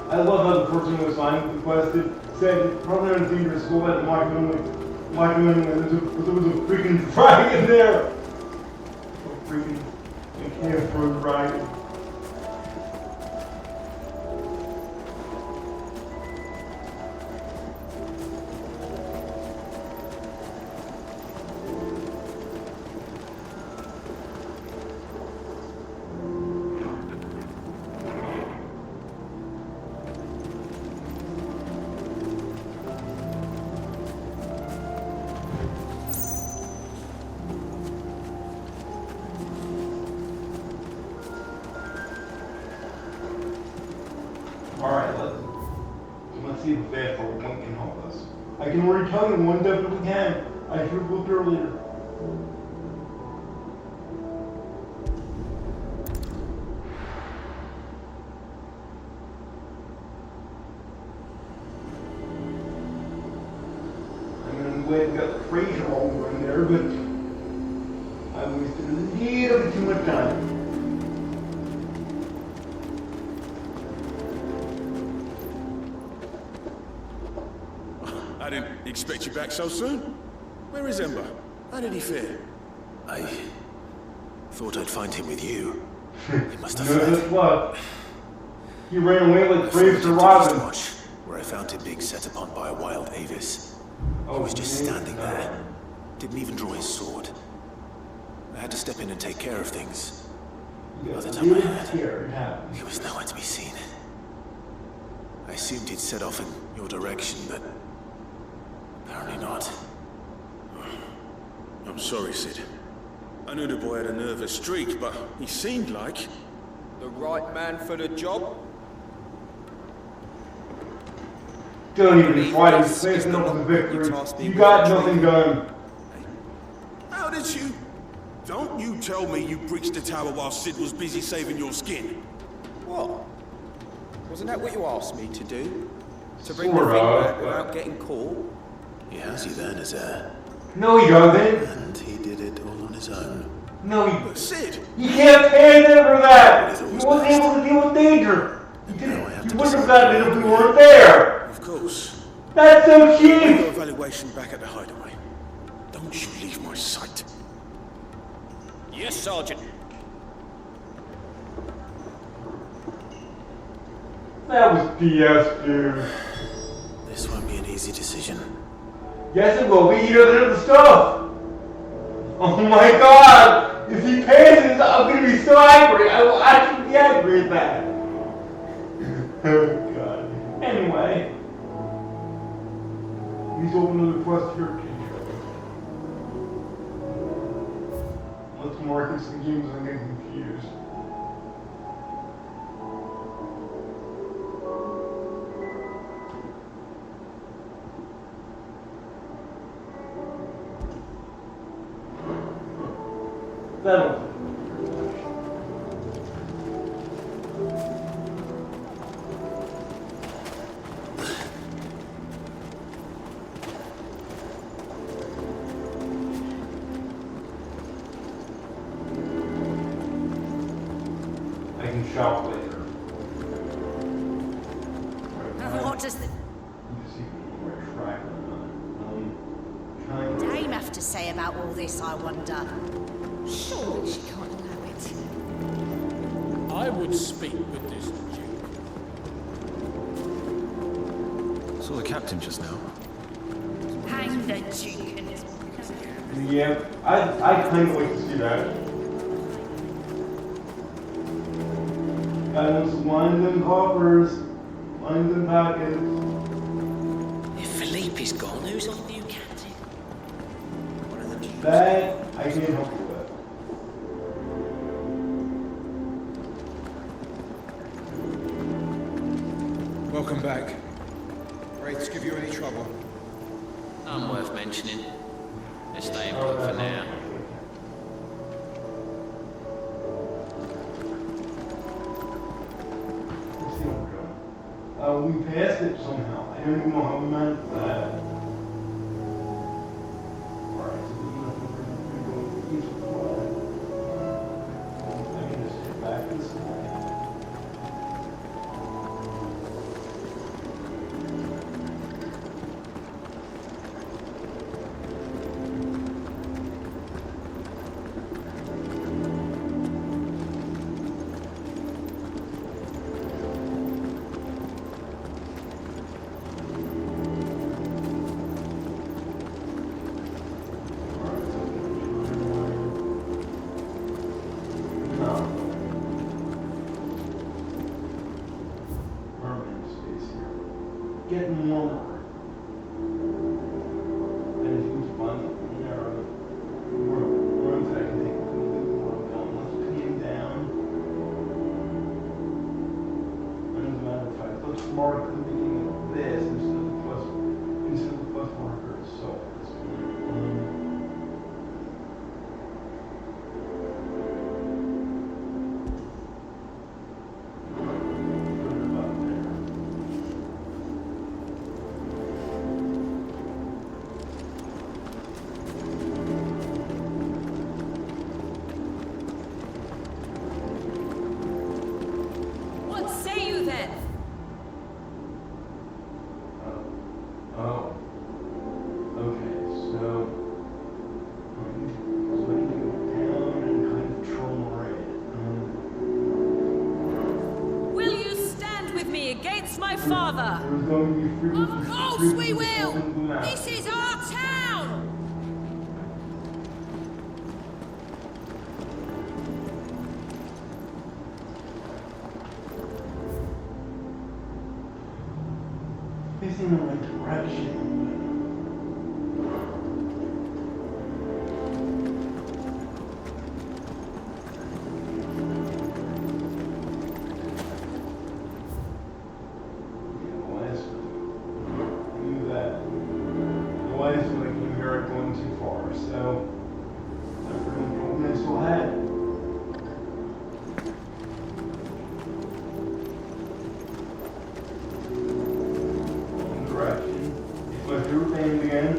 I love how the person was signed requested said, probably not dangerous, go let them walk only. Why do anyway? There was a freaking dragon there! A freaking, I can't throw a dragon. Alright, let's see if that for one can help us. I can already tell you one definitely can. I should have looked earlier. I'm gonna go ahead and get the Fraser over in there, but I wasted a little bit too much time.
I didn't expect you back so soon. Where is Ember? How did he fare?
I thought I'd find him with you. He must have
No,
fled.
that's what. He ran away like
I
Braves to
followed him
Robin.
to Eastwatch, where I found him being set upon by a wild Avis. He was just standing there. Didn't even draw his sword. I had to step in and take care of things. By the time I had, he was nowhere to be seen. I assumed he'd set off in your direction, but apparently not.
I'm sorry, Sid. I knew the boy had a nervous streak, but he seemed like...
The right man for the job?
Don't even try to say it up the victory. You got nothing done.
How did you... Don't you tell me you breached the tower while Sid was busy saving your skin.
What? Wasn't that what you asked me to do? To bring the
Sort
thing
of,
back
but-
without getting caught?
He has you there, Nazaire.
No, he doesn't.
And he did it all on his own.
No,
But Sid!
he can't pay them for that. He wasn't able to deal with danger. He wouldn't have gotten it if we weren't there.
Of course.
That's so
Your
cheap.
evaluation back at the hideaway. Don't you leave my sight.
Yes, Sergeant.
That was BS, dude.
This won't be an easy decision.
Yes, it will be. He doesn't have the stuff. Oh my god. If he passes, I'm going to be so angry. I will actually be angry at that. Oh god. Anyway. Please open the request here, teacher. Let's mark this in games and get confused. That'll I can shop later.
What does the dame have to say about all this, I wonder?
Surely she can't allow it.
I would speak with this Duke.
Saw the captain just now.
Hang the Duke and his...
Yeah, I kind of like to see that. Guys, line them coffers, line them packets.
If Philippe's gone, who's our new captain?
That I can't help you with.
Welcome back. Wraiths give you any trouble?
None worth mentioning. Let's stay in put for now.
Let's see what we're doing. We passed it somehow. I don't even know how we managed that. Alright, so we're going to each one. I can just hit back this way. getting warmer. And it's huge fun. There are rooms that I can take completely where I'm going. Let's pin down. And as a matter of fact, let's mark the beginning of this instead of the plus marker. So this one.
What say you then?
Oh. Okay, so I need to go down and kind of troll right.
Will you stand with me against my father?
There's going to be frequency.
Of course we will! This is our town!
Facing the right direction. Going too far, so I'm going to pull this ahead. Wrong direction. It's my favorite thing again.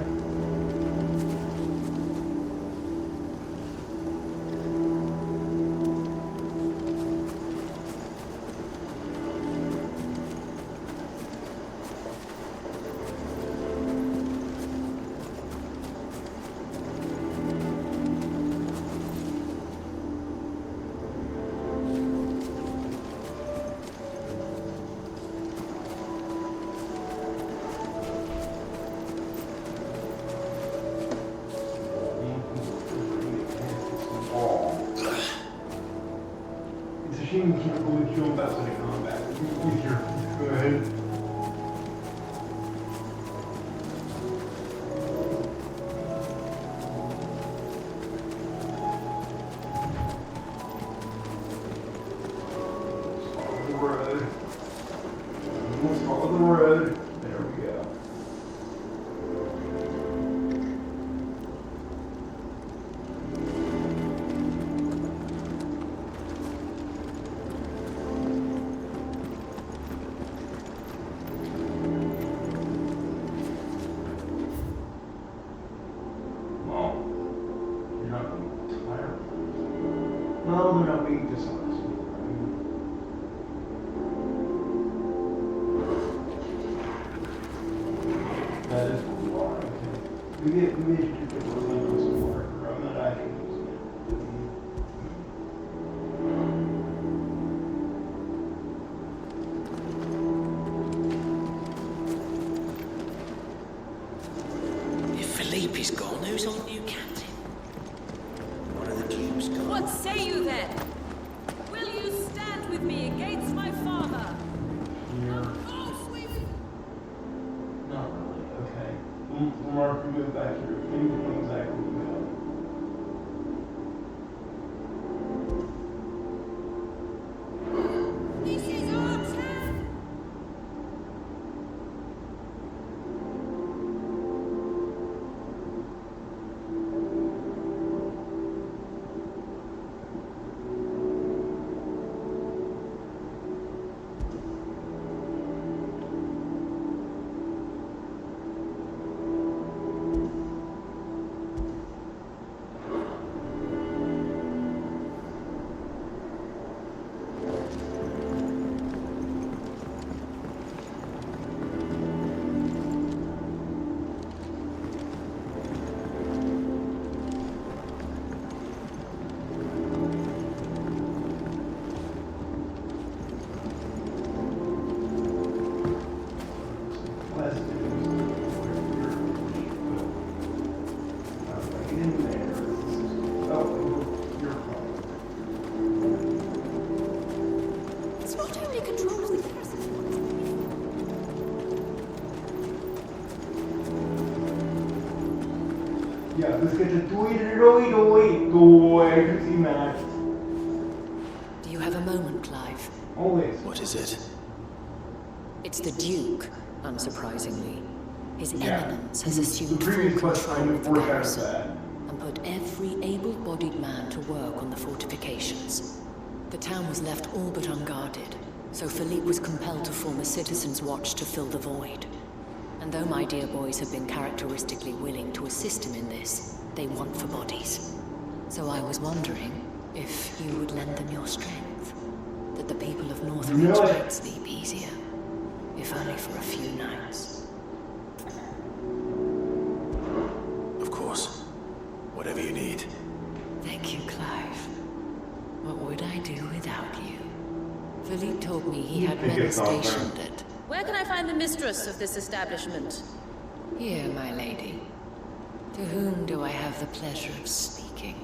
It's a shame you can't really jump outside of combat. It's easier. Go ahead. Follow the road. Let's follow the road. There we go. No, they're not being dishonest. That is what we are. Okay. We should get the relentless marker. I'm not actually using it.
If Philippe's gone, who's our new captain? One of the cubes gone.
What say you then? Will you stand with me against my father?
Here. Not really. Okay. We'll mark and move back here. Things know exactly what we got.
This is our town!
Yeah, let's get the do I can see Matt.
Do you have a moment, Clive?
Always.
What is it?
It's the Duke, unsurprisingly. His
Yeah.
Eminence has assumed
The
full
previous
control
question
of the
forecast
garrison
that.
and put every able-bodied man to work on the fortifications. The town was left all but unguarded, so Philippe was compelled to form a citizens' watch to fill the void. And though my dear boys have been characteristically willing to assist him in this, they want for bodies. So I was wondering if you would lend them your strength, that the people of Northreach might sleep easier, if only for a few nights.
Of course. Whatever you need.
Thank you, Clive. What would I do without you? Philippe told me he had men stationed at...
Where can I find the mistress of this establishment?
Here, my lady. To whom do I have the pleasure of speaking?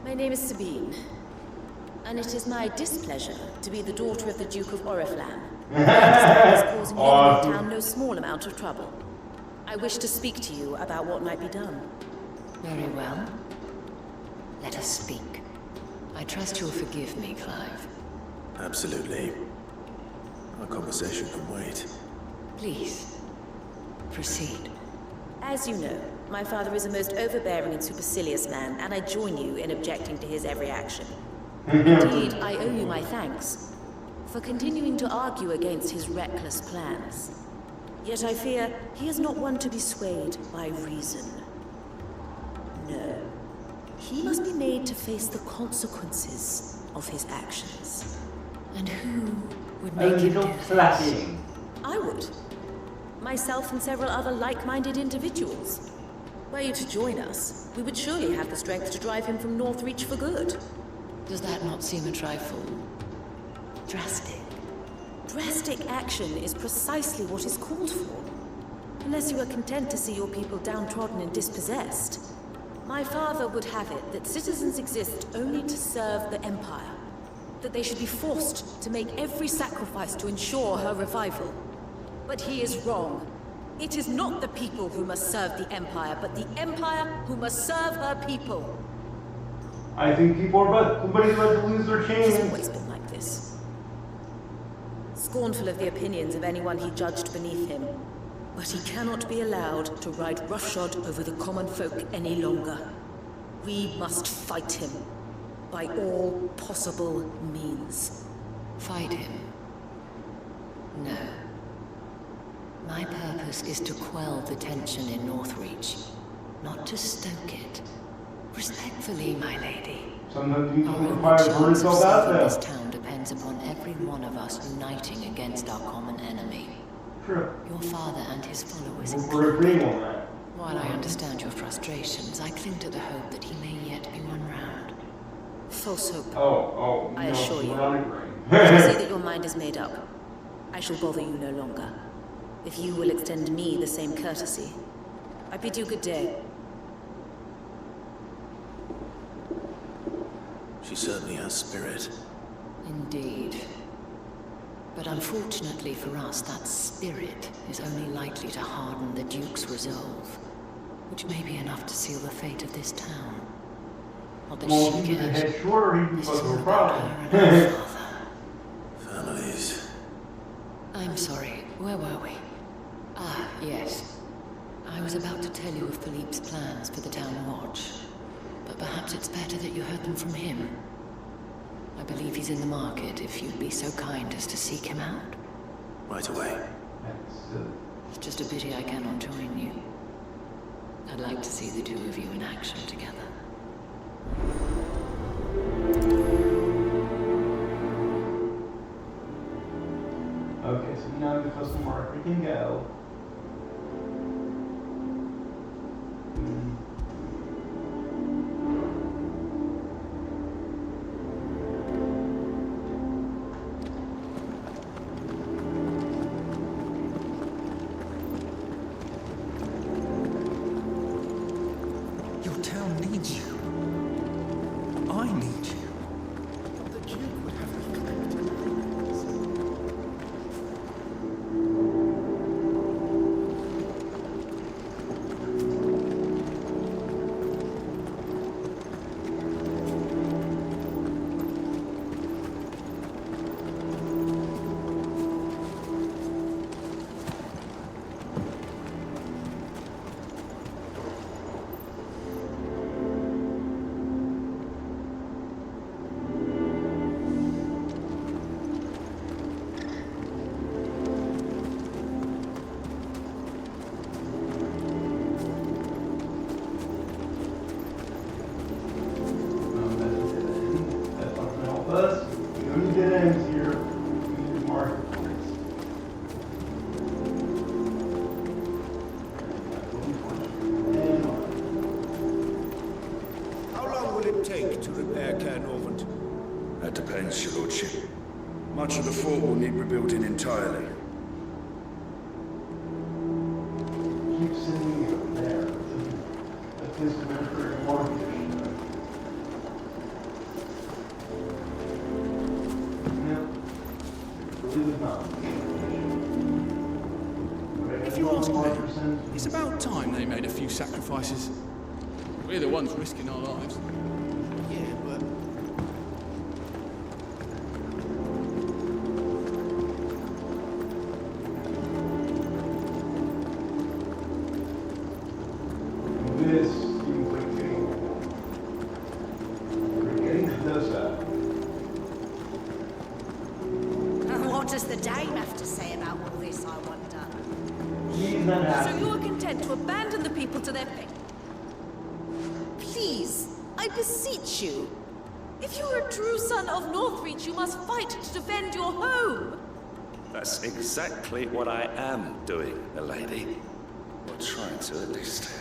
My name is Sabine, and it is my displeasure to be the daughter of the Duke of Oriflamme. This is causing the town no small amount of trouble. I wish to speak to you about what might be done.
Very well. Let us speak. I trust you'll forgive me, Clive.
Absolutely. Our conversation can wait.
Please, proceed.
As you know, my father is a most overbearing and supercilious man, and I join you in objecting to his every action. Indeed, I owe you my thanks for continuing to argue against his reckless plans. Yet I fear he is not one to be swayed by reason. No. He must be made to face the consequences of his actions.
And who would make him do this?
I would. Myself and several other like-minded individuals. Were you to join us, we would surely have the strength to drive him from Northreach for good.
Does that not seem a trifle drastic?
Drastic action is precisely what is called for. Unless you are content to see your people downtrodden and dispossessed. My father would have it that citizens exist only to serve the Empire. That they should be forced to make every sacrifice to ensure her revival. But he is wrong. It is not the people who must serve the Empire, but the Empire who must serve her people.
I think people are about to lose their chance.
He's always been like this. Scornful of the opinions of anyone he judged beneath him. But he cannot be allowed to ride roughshod over the common folk any longer. We must fight him. By all possible means.
Fight him? No. My purpose is to quell the tension in Northreach, not to stoke it. Respectfully, my lady.
Sometimes you
Our
can
only
find
chance
words
of
about
saving
that.
this town depends upon every one of us uniting against our common enemy.
True.
Your father and his followers
We're agreeing on that.
While I understand your frustrations, I cling to the hope that he may yet be won round.
False hope.
Oh,
I
no,
assure you.
we're not agreeing.
I see that your mind is made up. I shall bother you no longer. If you will extend me the same courtesy. I bid you good day.
She certainly has spirit.
Indeed. But unfortunately for us, that spirit is only likely to harden the Duke's resolve, which may be enough to seal the fate of this town. Not that
Well,
she
he's a
cares.
head shorter, he
This
was
is
a
all about
problem.
her and her father.
Families.
I'm sorry, where were we? Ah, yes. I was about to tell you of Philippe's plans for the town watch, but perhaps it's better that you heard them from him. I believe he's in the market, if you'd be so kind as to seek him out.
Right away.
It's just a pity I cannot join you. I'd like to see the two of you in action together.
Okay, so now the custom marker can go.
Your town needs you. I need you.
The Duke would have reflected. Much of the fort will need rebuilding entirely.
Keep sending it there. That's his temporary mortgage.
If you ask me, it's about time they made a few sacrifices. We're the ones risking our lives. Yeah, but...
This seems like getting does that.
What does the dame have to say about all this, I wonder?
She's not happy.
So you are content to abandon the people to their fate? Please, I beseech you. If you are a true son of Northreach, you must fight to defend your home.
That's exactly what I am doing, milady. Or trying to, at least.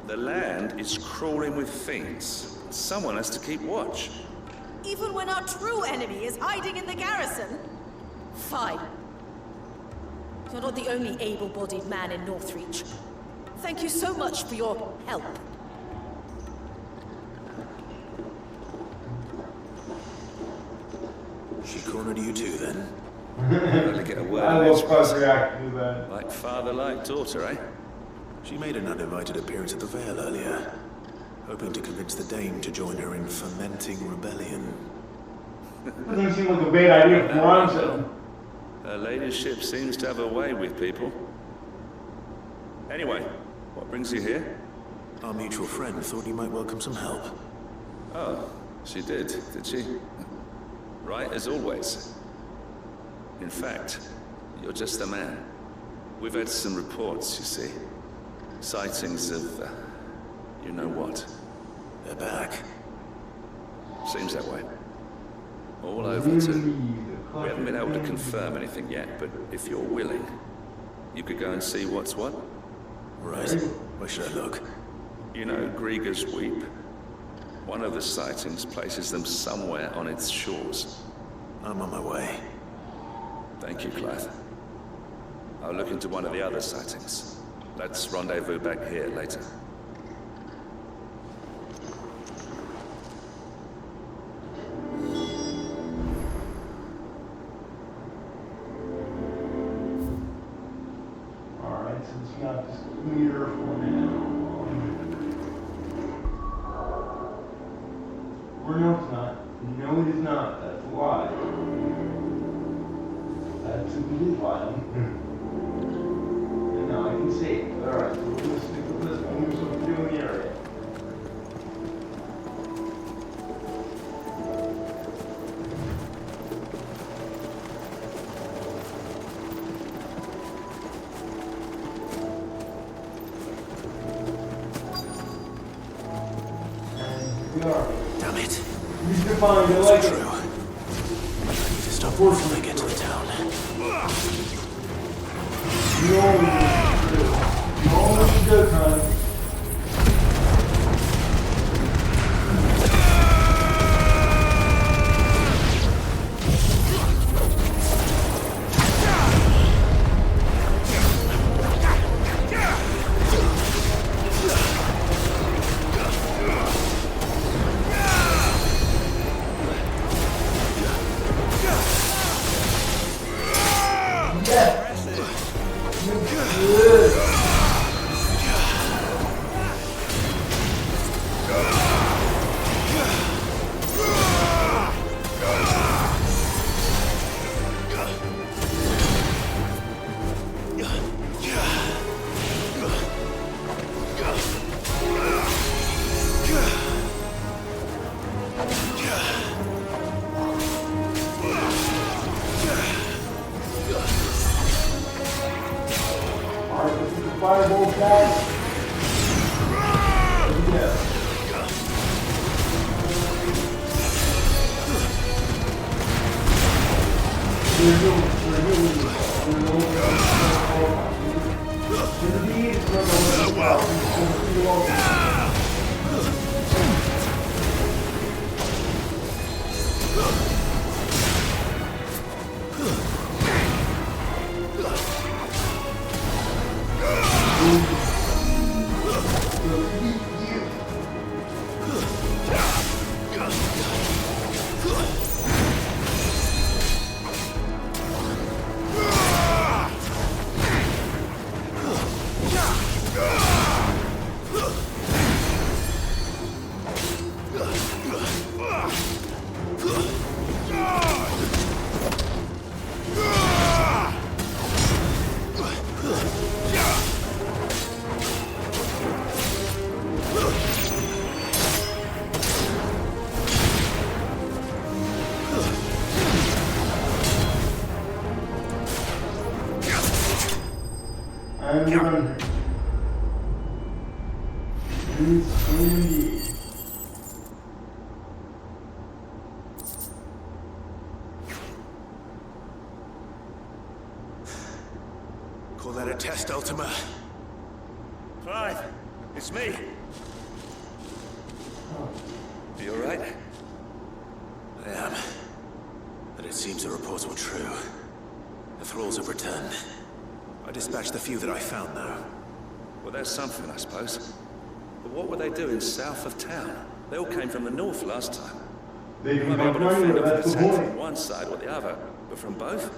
The land is crawling with fiends. Someone has to keep watch.
Even when our true enemy is hiding in the garrison? Fine. You're not the only able-bodied man in Northreach. Thank you so much for your help.
She cornered you too, then? Better get a word
I
in
love
edgewise.
Cuz reacting to that.
Like father, like daughter, eh? She made an uninvited appearance at the Vale earlier, hoping to convince the Dame to join her in fomenting rebellion.
Doesn't seem like a bad idea for Bronson.
Her ladyship seems to have a way with people. Anyway, what brings you here? Our mutual friend thought you might welcome some help. Oh, she did she? Right as always. In fact, you're just the man. We've had some reports, you see. Sightings of, you know what. They're back. Seems that way. All over, too. We haven't been able to confirm anything yet, but if you're willing, you could go and see what's what. Right. Where should I look? You know Grieger's Weep? One of the sightings places them somewhere on its shores. I'm on my way. Thank you, Clive. I'll look into one of the other sightings. Let's rendezvous back here later.
Alright, since we got this clear for now. Or no, it's not. No, it is not. That's a lie. That's a complete lie. And now I can see it. Alright, so we're going to stick with this one. Here's what we do in the area.
Damn it.
You can find it like
true. I need to stop before they get to the town.
You always do. You always do, son. Fireball back. Yeah. And we're done. Indeed.
Call that a test, Ultima?
Clive, it's me.
Are you alright? I am. But it seems the reports were true. The thralls have returned. I dispatched the few that I found, though.
Well, there's something, I suppose. But what were they doing south of town? They all came from the north last time.
They
might be able to find them from the south from one side or the other, but from both?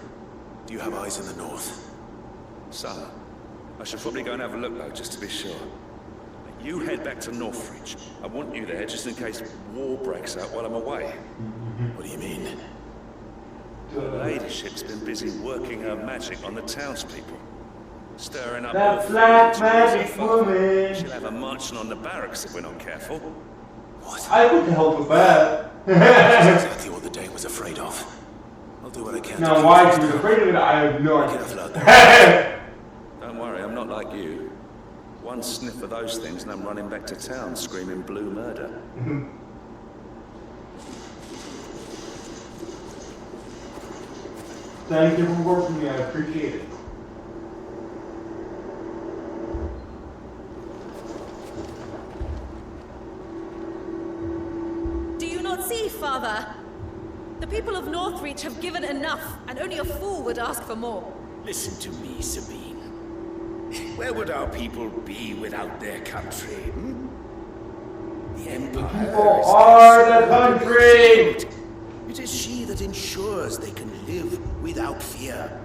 Do you have eyes in the north?
Some. I should probably go and have a look, though, just to be sure. You head back to Northreach. I want you there just in case war breaks out while I'm away.
What do you mean?
The ladyship's been busy working her magic on the townspeople. Stirring up
that
all
black
the
magic
folk.
woman.
She'll have her marching on the barracks if we're not careful.
What?
I couldn't help with that.
That's exactly what the Dane was afraid of. I'll do what I can.
Now, why she was afraid of it, I have no idea.
Don't worry, I'm not like you. One sniff of those things and I'm running back to town screaming blue murder.
Thank you for working with me, I appreciate it.
Do you not see, Father? The people of Northreach have given enough, and only a fool would ask for more.
Listen to me, Sabine. Where would our people be without their country? The Empire
People are the country!
It is she that ensures they can live without fear.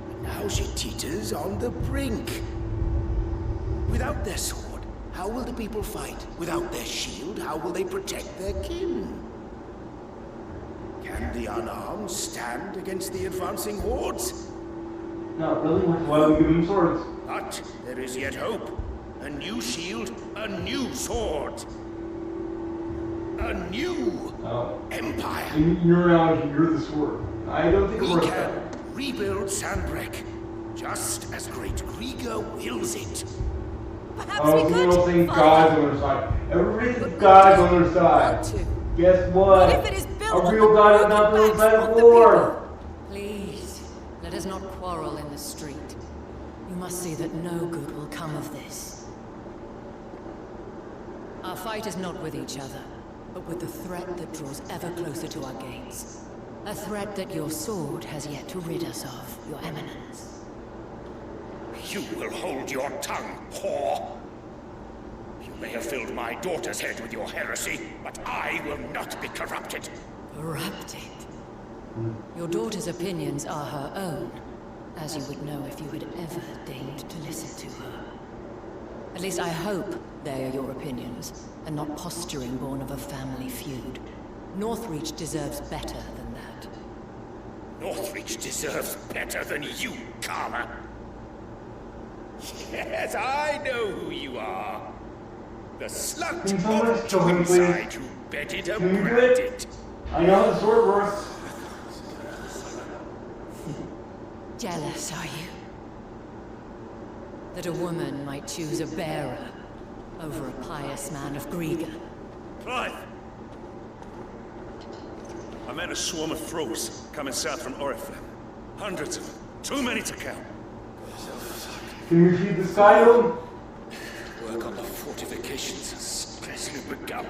And now she teeters on the brink. Without their sword, how will the people fight? Without their shield, how will they protect their kin? Can the unarmed stand against the advancing hordes?
Not really, which is why we give them swords.
But there is yet hope. A new shield, a new sword. A new empire.
In your analogy, you're the sword. I don't think it
We
works
can
that way.
rebuild Sandbreck, just as great Grieger wills it.
Perhaps we
You
could,
don't think
Father.
God's on their side. Everybody's God's on their side. Guess what?
What if it is built
A
on
real
the
God is not
broken
built by
backs of the
war.
Please, let us not quarrel in the street. You must see that no good will come of this. Our fight is not with each other, but with the threat that draws ever closer to our gates. A threat that your sword has yet to rid us of, Your Eminence.
You will hold your tongue, whore. You may have filled my daughter's head with your heresy, but I will not be corrupted.
Corrupted? Your daughter's opinions are her own, as you would know if you had ever deigned to listen to her. At least I hope they are your opinions, and not posturing born of a family feud. Northreach deserves better than that.
Northreach deserves better than you, Karma. Yes, I know who you are. The slut
Can someone
of
kill him, please?
Twinside who bedded and
Can you do
bred
it?
it.
I know the sword works.
Jealous, are you? That a woman might choose a bearer over a pious man of Grieger.
Clive! I met a swarm of thralls coming south from Oriflame. Hundreds of them. Too many to count.
Can you feed the sky to him?
Work on the fortifications has scarcely begun.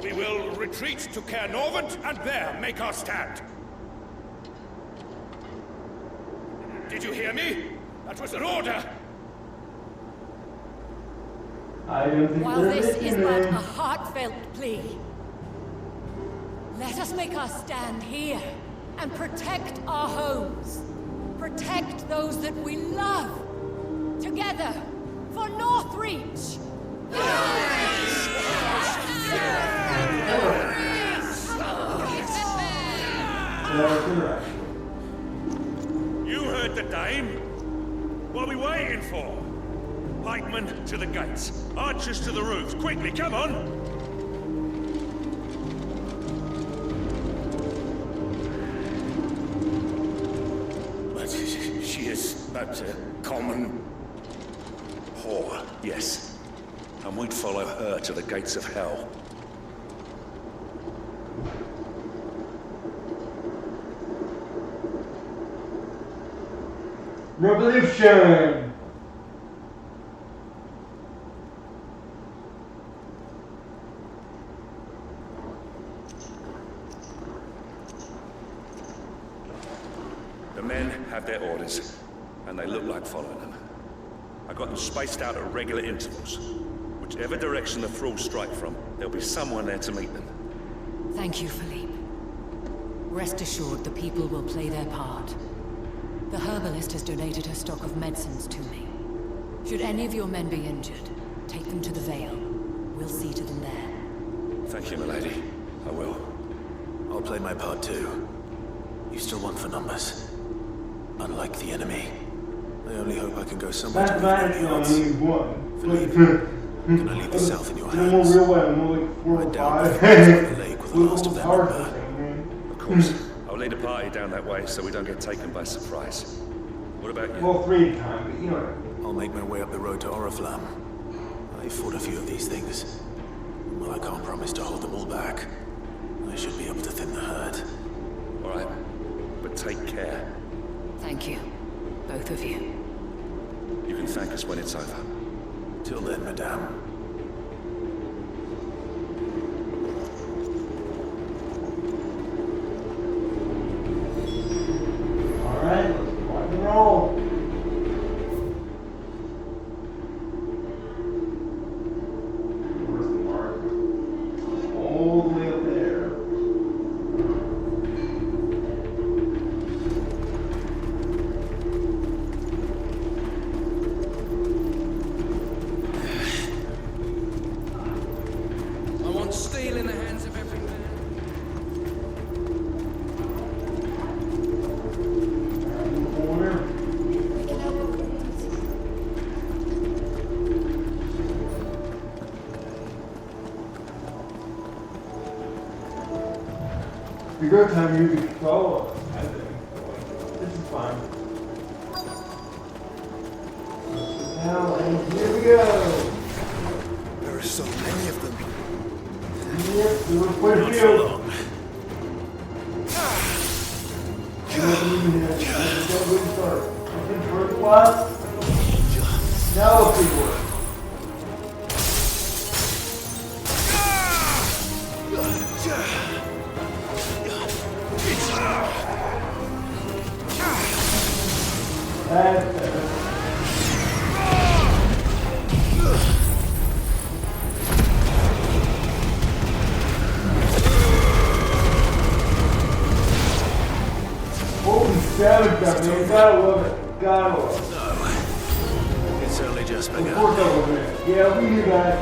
We will retreat to Caer Norvent and there make our stand. Did you hear me? That was an order.
I don't think
While
they're
this is but
listening.
a heartfelt plea, let us make our stand here and protect our homes. Protect those that we love. Together, for Northreach!
You heard the dame. What are we waiting for? Pikemen to the gates. Archers to the roofs. Quickly, come on!
But she
That's it. Common whore.
Yes. And we'd follow her to the gates of hell.
Revolution!
The men have their orders, and they look like following them. I got them spaced out at regular intervals. Whichever direction the thralls strike from, there'll be someone there to meet them.
Thank you, Philippe. Rest assured, the people will play their part. The herbalist has donated her stock of medicines to me. Should any of your men be injured, take them to the Vale. We'll see to them there.
Thank you, milady. I will.
I'll play my part too. You still want for numbers. Unlike the enemy, I only hope I can go somewhere to
That's
the odds. Philippe, can I leave the south in your hands? My down the lake with the last of their number.
Of course. I'll lead a party down that way so we don't get taken by surprise. What about you?
Well, 3 times, but you know.
I'll make my way up the road to Oriflamme. I fought a few of these things. Well, I can't promise to hold them all back. I should be able to thin the herd.
All right, but take care.
Thank you, both of you.
You can thank us when it's over.
Till then, madame.
Alright, let's rock and roll. Where's the mark? All the way up there.
I want steel in the hands of every man.
The good time you can follow us, I think. This is fine. Now, and here we go.
There are so many of them.
Yep, there was quite a few. What? Now let's see what. Holy savage got me. Gotta love it. Gotta love it.
No. It's only just begun.
Of course I was in. Yeah, we knew that.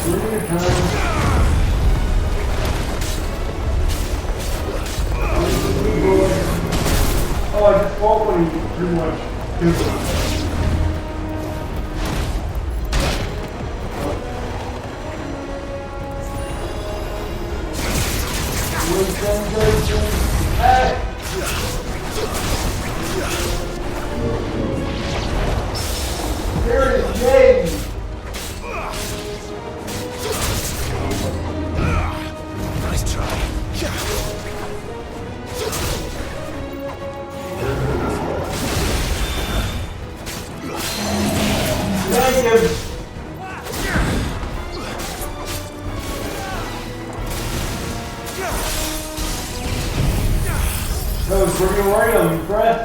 Bring your time. Oh, I just fought when he pretty much killed him. There it is, James!
Nice try.
Thank you! That was pretty right on me, Brett.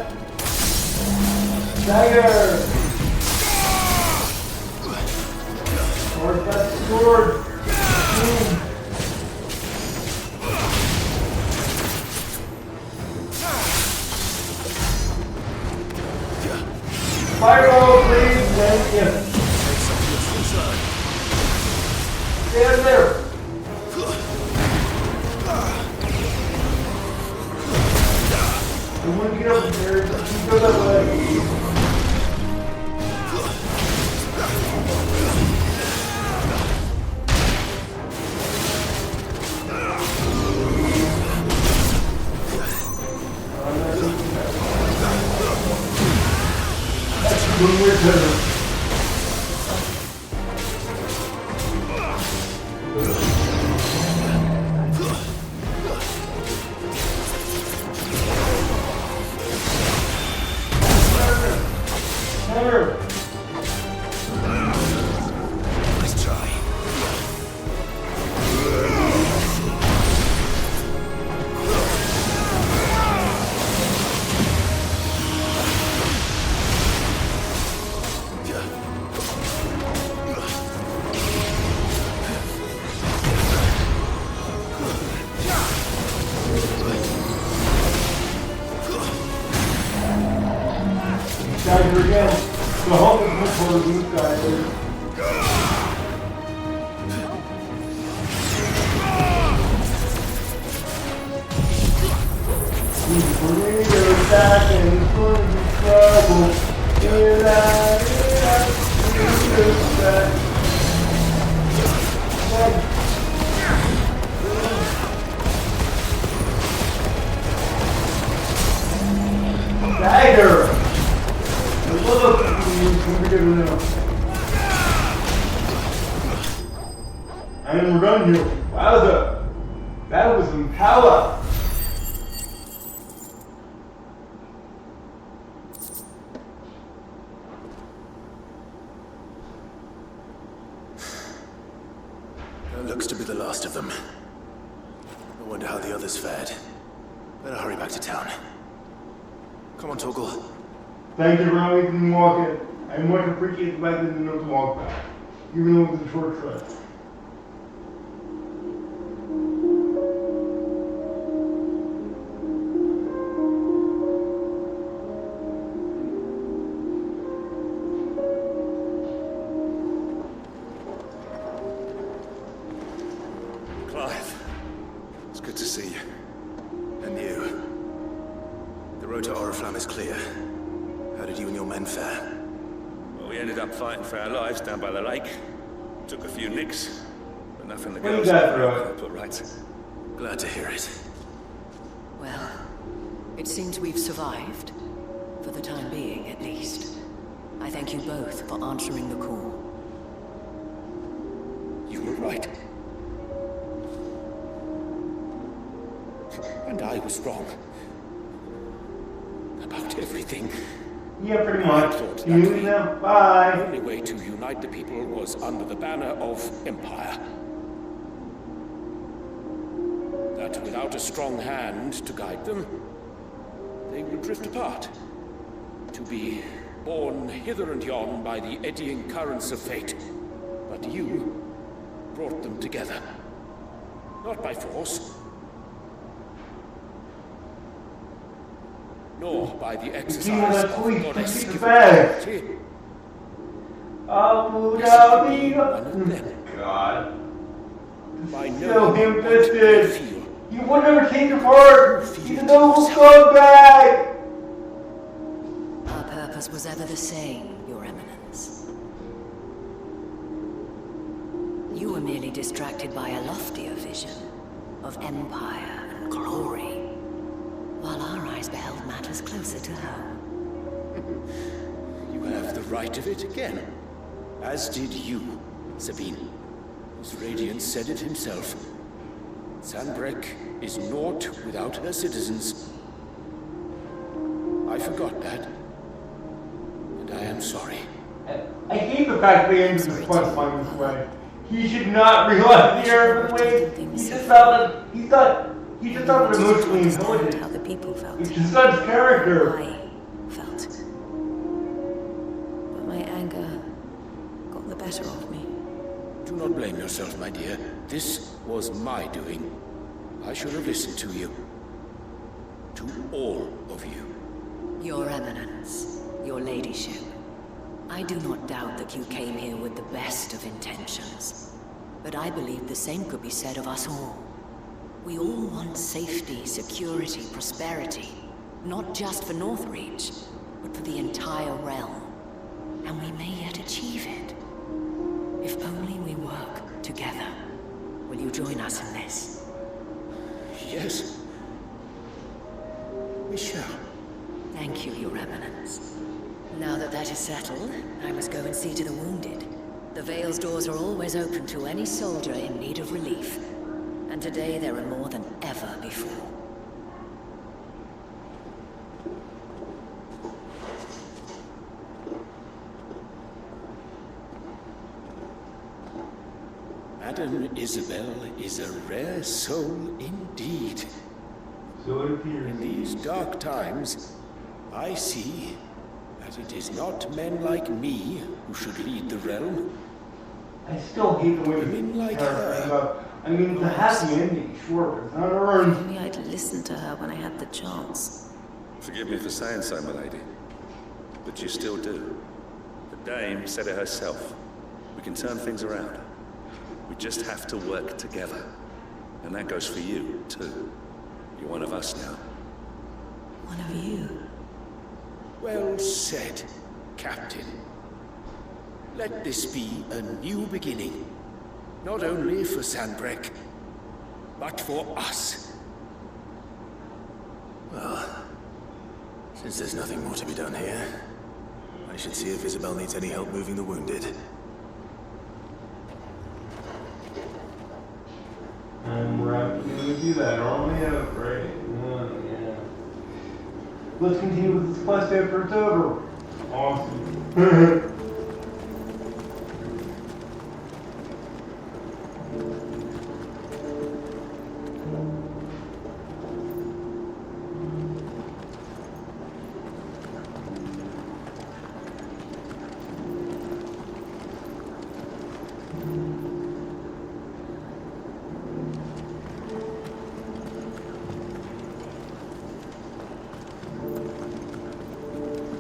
Dagger! Where's that sword? Pyro, please, thank you. Stand there. I want to get up there. You go that way. doing weird things.
Nice try.
Dagger again. The hope is much more than this guy is. He's going to back and he's going to be trouble. Get out, Dagger! And we're done here. Wowza! That was some power!
That looks to be the last of them. I wonder how the others fared. Better hurry back to town. Come on, Torgal.
Thank you for letting me walk in. I much appreciate the fact that you know to walk back, even though it's a short trek.
Clive, it's good to see you. And you. The road to Oriflamme is clear. How did you and your men fare?
Well, we ended up fighting for our lives down by the lake. Took a few nicks, but nothing the
What
girls
is that,
ever
bro?
put right.
Glad to hear it.
Well, it seems we've survived. For the time being, at least. I thank you both for answering the call.
You were right. And I was wrong. About everything.
Yeah, pretty
I
much.
thought that
You
way.
know, bye.
The only way to unite the people was under the banner of Empire. That without a strong hand to guide them, they would drift apart. To be borne hither and yon by the eddying currents of fate. But you brought them together. Not by force, nor by the exercise of goddess given authority.
God.
By
So
knowing what
ham-fisted.
they feel.
You would never change your heart. He's a noble scumbag.
Our purpose was ever the same, Your Eminence. You were merely distracted by a loftier vision of empire and glory, while our eyes beheld matters closer to home.
You have the right of it again. As did you, Sabine. His radiance said it himself. Sanbreque is naught without her citizens. I forgot that. And I am sorry.
I hate the fact that he ended this quest line this way. He should not realize the error way. He just thought that he just thought that emotionally intelligent.
How the people felt.
It's just not his character.
I felt. But my anger got the better of me.
Do not blame yourself, my dear. This was my doing. I should have listened to you. To all of you.
Your Eminence, Your Ladyship, I do not doubt that you came here with the best of intentions. But I believe the same could be said of us all. We all want safety, security, prosperity. Not just for Northreach, but for the entire realm. And we may yet achieve it. If only we work together. Will you join us in this?
Yes. We shall.
Thank you, Your Eminence. Now that that is settled, I must go and see to the wounded. The Vale's doors are always open to any soldier in need of relief. And today there are more than ever before.
Madame Isabel is a rare soul indeed.
So it appears.
In these dark times, I see that it is not men like me who should lead the realm.
I still hate the way
women like her.
I mean, the happy ending, sure, but it's not earned.
Only I'd listened to her when I had the chance.
Forgive me for saying so, my lady, but you still do. The dame said it herself. We can turn things around. We just have to work together. And that goes for you, too. You're one of us now.
One of you?
Well said, Captain. Let this be a new beginning. Not only for Sanbreque, but for us.
Well, since there's nothing more to be done here, I should see if Isabel needs any help moving the wounded.
And we're going to do that, aren't we? Right? Yeah. Let's continue with this quest after it's over. Awesome.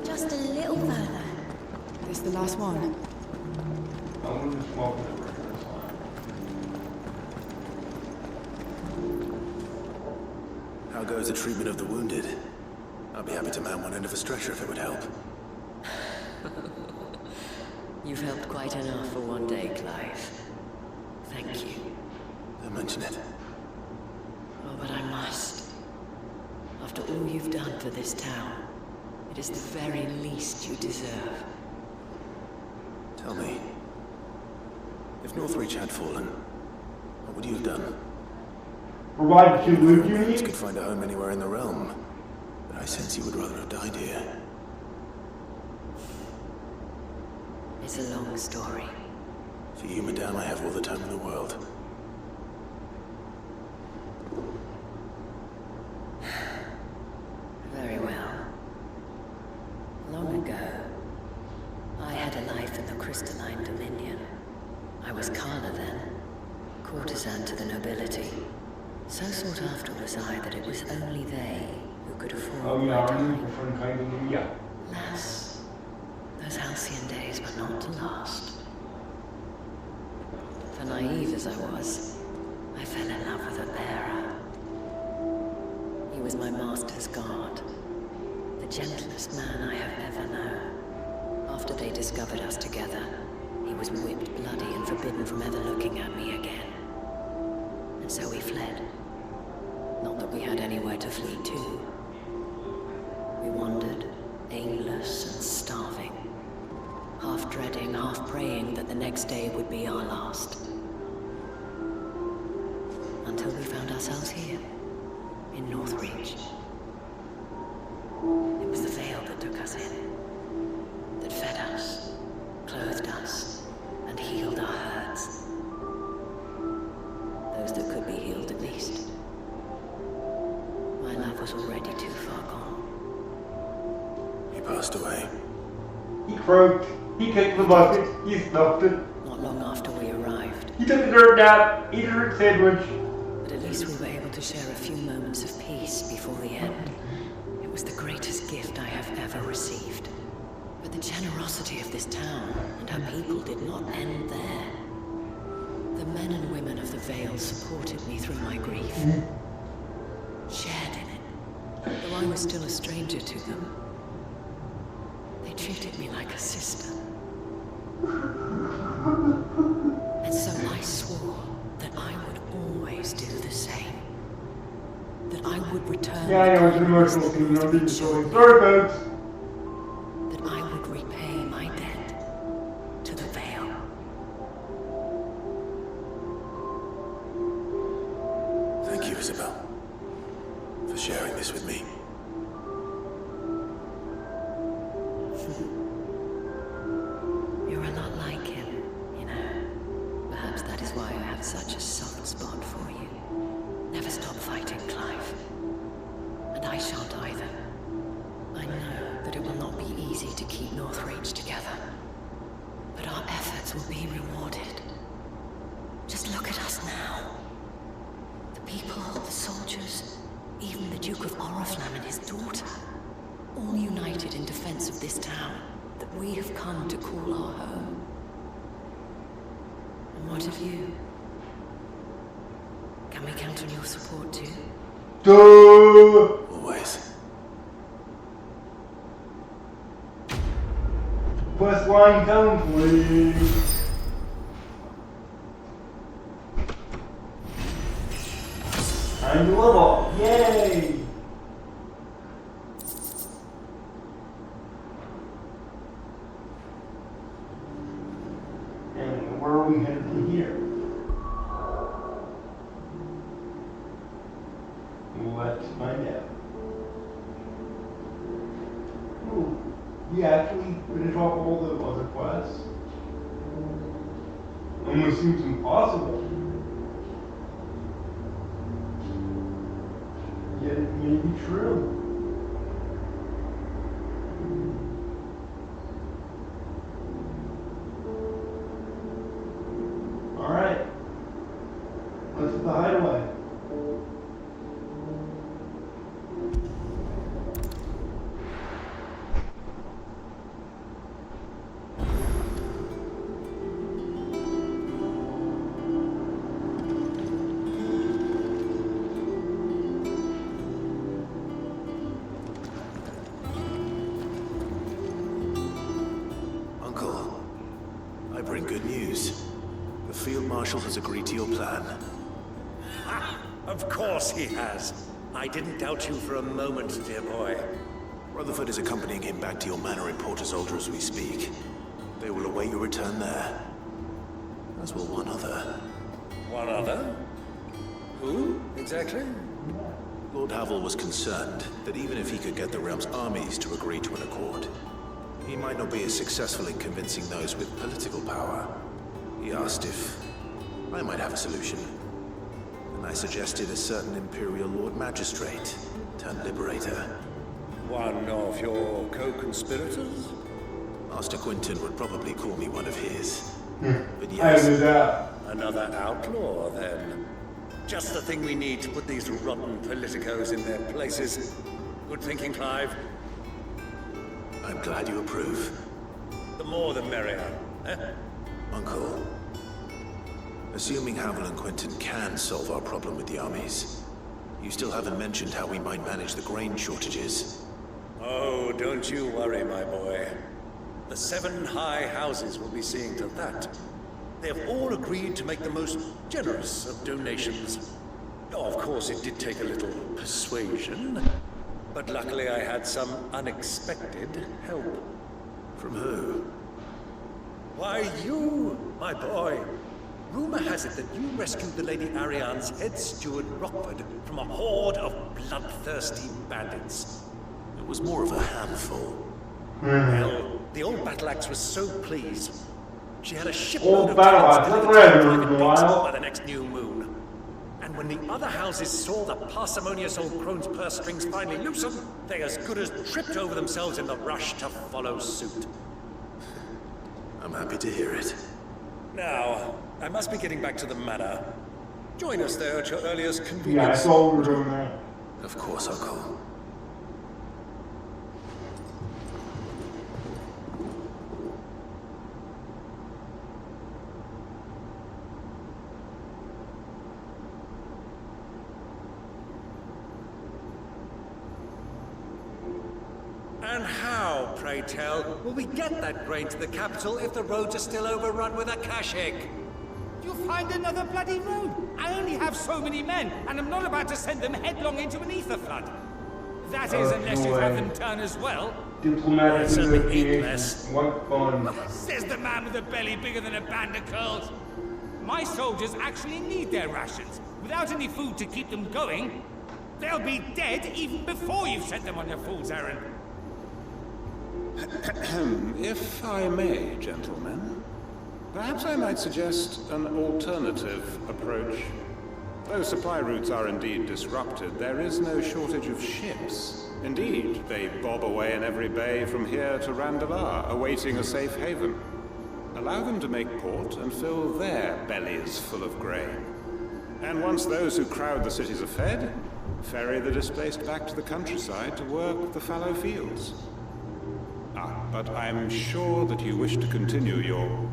Just a little further.
This the last one?
I'm going to smoke it right this time.
How goes the treatment of the wounded? I'd be happy to man one end of a stretcher if it would help.
You've helped quite enough for one day, Clive. Thank you.
Don't mention it.
Oh, but I must. After all you've done for this town, it is the very least you deserve.
Tell me, if Northreach had fallen, what would you have done?
Provided you would, you
could find a home anywhere in the realm, but I sense you would rather have died here.
It's a long story.
For you, madame, I have all the time in the world.
Very well. Long ago, I had a life in the Crystalline Dominion. I was Carla then, courtesan to the nobility. So sought after was I that it was only they who could afford my time. Alas, those halcyon days were not to last. For naive as I was, I fell in love with a bearer. He was my master's guard, the gentlest man I have ever known. After they discovered us together, he was whipped bloody and forbidden from ever looking at me again. And so we fled. Not that we had anywhere to flee to. We wandered, aimless and starving, half dreading, half praying that the next day would be our last. Until we found ourselves here, in Northreach. It was the Vale that took us in, that fed us, clothed us, and healed our hurts. Those that could be healed at least. My love was already too far gone.
He passed away.
He croaked, he kicked the bucket, he stuffed it.
Not long after we arrived.
He took a dirt nap, ate a dirt sandwich.
But at least we were able to share a few moments of peace before the end. It was the greatest gift I have ever received. But the generosity of this town and her people did not end there. The men and women of the Vale supported me through my grief. Shared in it, though I was still a stranger to them. They treated me like a sister. And so I swore that I would always do the same. That I would return.
Yeah, I know, it's an emotional scene. You don't need to show it. Sorry, folks.
That I would
you, Isabel, for sharing this with me.
You're a lot like him, you know. Perhaps that is why I have such a soft spot for you. Never stop fighting, Clive. And I shan't either. I know that it will not be easy to keep Northreach together. But our efforts will be rewarded. Just look at us now. The people, the soldiers, even the Duke of Oriflamme and his daughter. All united in defense of this town that we have come to call our home. And what of you? Can we count on your support too?
Always.
Quest line complete. Time to level. Yay! And where are we headed from here? Let's find out. Ooh, we actually finished off all the other quests. Almost seems impossible. Yet it may be true. Alright. Let's hit the hideaway.
Marshal has agreed to your plan.
Ha! Of course he has. I didn't doubt you for a moment, dear boy.
Rutherford is accompanying him back to your manor in Port Isolde as we speak. They will await your return there. As will one other.
One other? Who, exactly?
Lord Havel was concerned that even if he could get the realm's armies to agree to an accord, he might not be as successful in convincing those with political power. He asked if I might have a solution, and I suggested a certain Imperial Lord Magistrate turned Liberator.
One of your co-conspirators?
Master Quinton would probably call me one of his. But
I
yes,
knew that.
Another outlaw, then. Just the thing we need to put these rotten politicos in their places. Good thinking, Clive.
I'm glad you approve.
The more the merrier, eh?
Uncle, assuming Havel and Quinton can solve our problem with the armies, you still haven't mentioned how we might manage the grain shortages.
Oh, don't you worry, my boy. The 7 high houses will be seeing to that. They have all agreed to make the most generous of donations. Oh, of course, it did take a little persuasion, but luckily I had some unexpected help.
From who?
Why, you, my boy. Rumor has it that you rescued the Lady Ariane's head steward Rockford from a horde of bloodthirsty bandits.
It was more of a handful.
Well, the old battle axe was so pleased. She had a shipload of by the next new moon. And when the other houses saw the parsimonious old crone's purse strings finally loosened, they as good as tripped over themselves in the rush to follow suit.
I'm happy to hear it.
Now, I must be getting back to the manor. Join us there at your earliest
Yeah, I
convenience.
saw we were doing that.
Of course, Uncle.
And how, pray tell, will we get that grain to the capital if the roads are still overrun with a Kashik?
You'll find another bloody road. I only have so many men, and I'm not about to send them headlong into an ether flood. That is, unless you have them turn as well.
Diplomatic negotiations. What fun.
Says the man with a belly bigger than a band of curls. My soldiers actually need their rations. Without any food to keep them going, they'll be dead even before you've sent them on your fool's errand.
If I may, gentlemen, perhaps I might suggest an alternative approach. Though supply routes are indeed disrupted, there is no shortage of ships. Indeed, they bob away in every bay from here to Randalar, awaiting a safe haven. Allow them to make port and fill their bellies full of grain. And once those who crowd the cities are fed, ferry the displaced back to the countryside to work the fallow fields. But I'm sure that you wish to continue your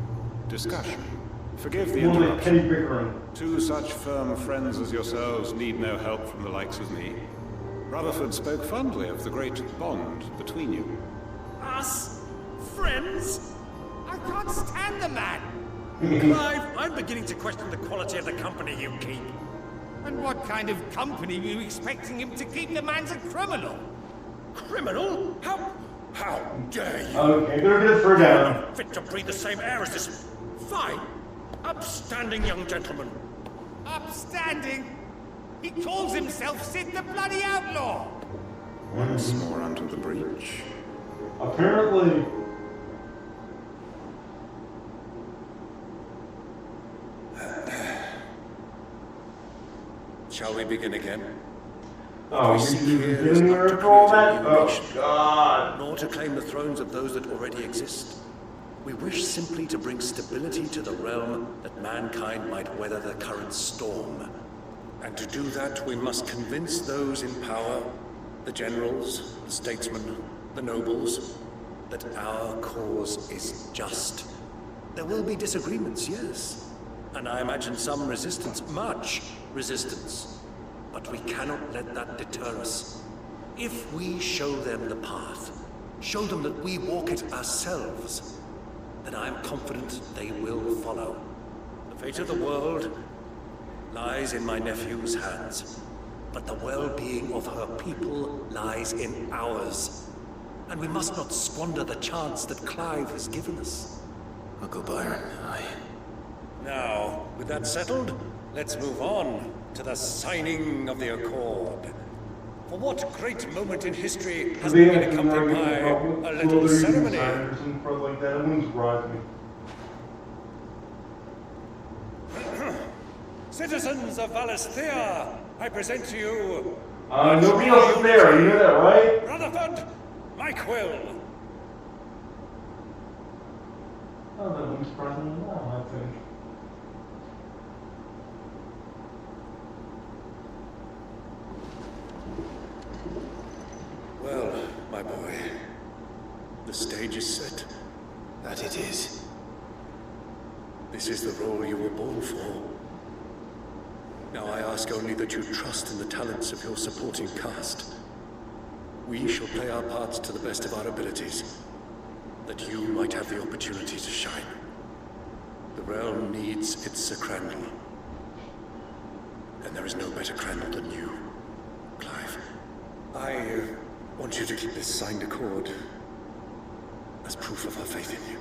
discussion. Forgive the interruption. Two such firm friends as yourselves need no help from the likes of me. Rutherford spoke fondly of the great bond between you.
Us? Friends? I can't stand the man!
Clive, I'm beginning to question the quality of the company you keep.
And what kind of company were you expecting him to keep? The man's a criminal!
Criminal? How dare you?
Okay, they're gonna throw down.
You're not fit to breathe the same air as this fine, upstanding young gentleman.
Upstanding? He calls himself Sid the Bloody Outlaw!
Once more under the breach.
Apparently.
Shall we begin again?
Oh, we didn't recall that? Oh, God.
Nor to claim the thrones of those that already exist. We wish simply to bring stability to the realm that mankind might weather the current storm.
And to do that, we must convince those in power, the generals, the statesmen, the nobles,
that our cause is just. There will be disagreements, yes. And I imagine some resistance, much resistance. But we cannot let that deter us. If we show them the path, show them that we walk it ourselves, then I am confident they will follow. The fate of the world lies in my nephew's hands, but the well-being of her people lies in ours. And we must not squander the chance that Clive has given us.
Uncle Byron,
Now, with that settled, let's move on to the signing of the Accord. For what great moment in history has been accompanied by a little ceremony?
Like that. It wouldn't surprise me.
Citizens of Valisthea, I present to you...
nobody else is there, you know that, right?
Rutherford, Mike Will.
Oh, that wouldn't surprise me at all, I think.
Well, my boy, the stage is set.
That it is.
This is the role you were born for. Now I ask only that you trust in the talents of your supporting cast. We shall play our parts to the best of our abilities, that you might have the opportunity to shine. The realm needs its Sir Crandall. And there is no better Crandall than you, Clive. I want you to keep this signed accord as proof of our faith in you.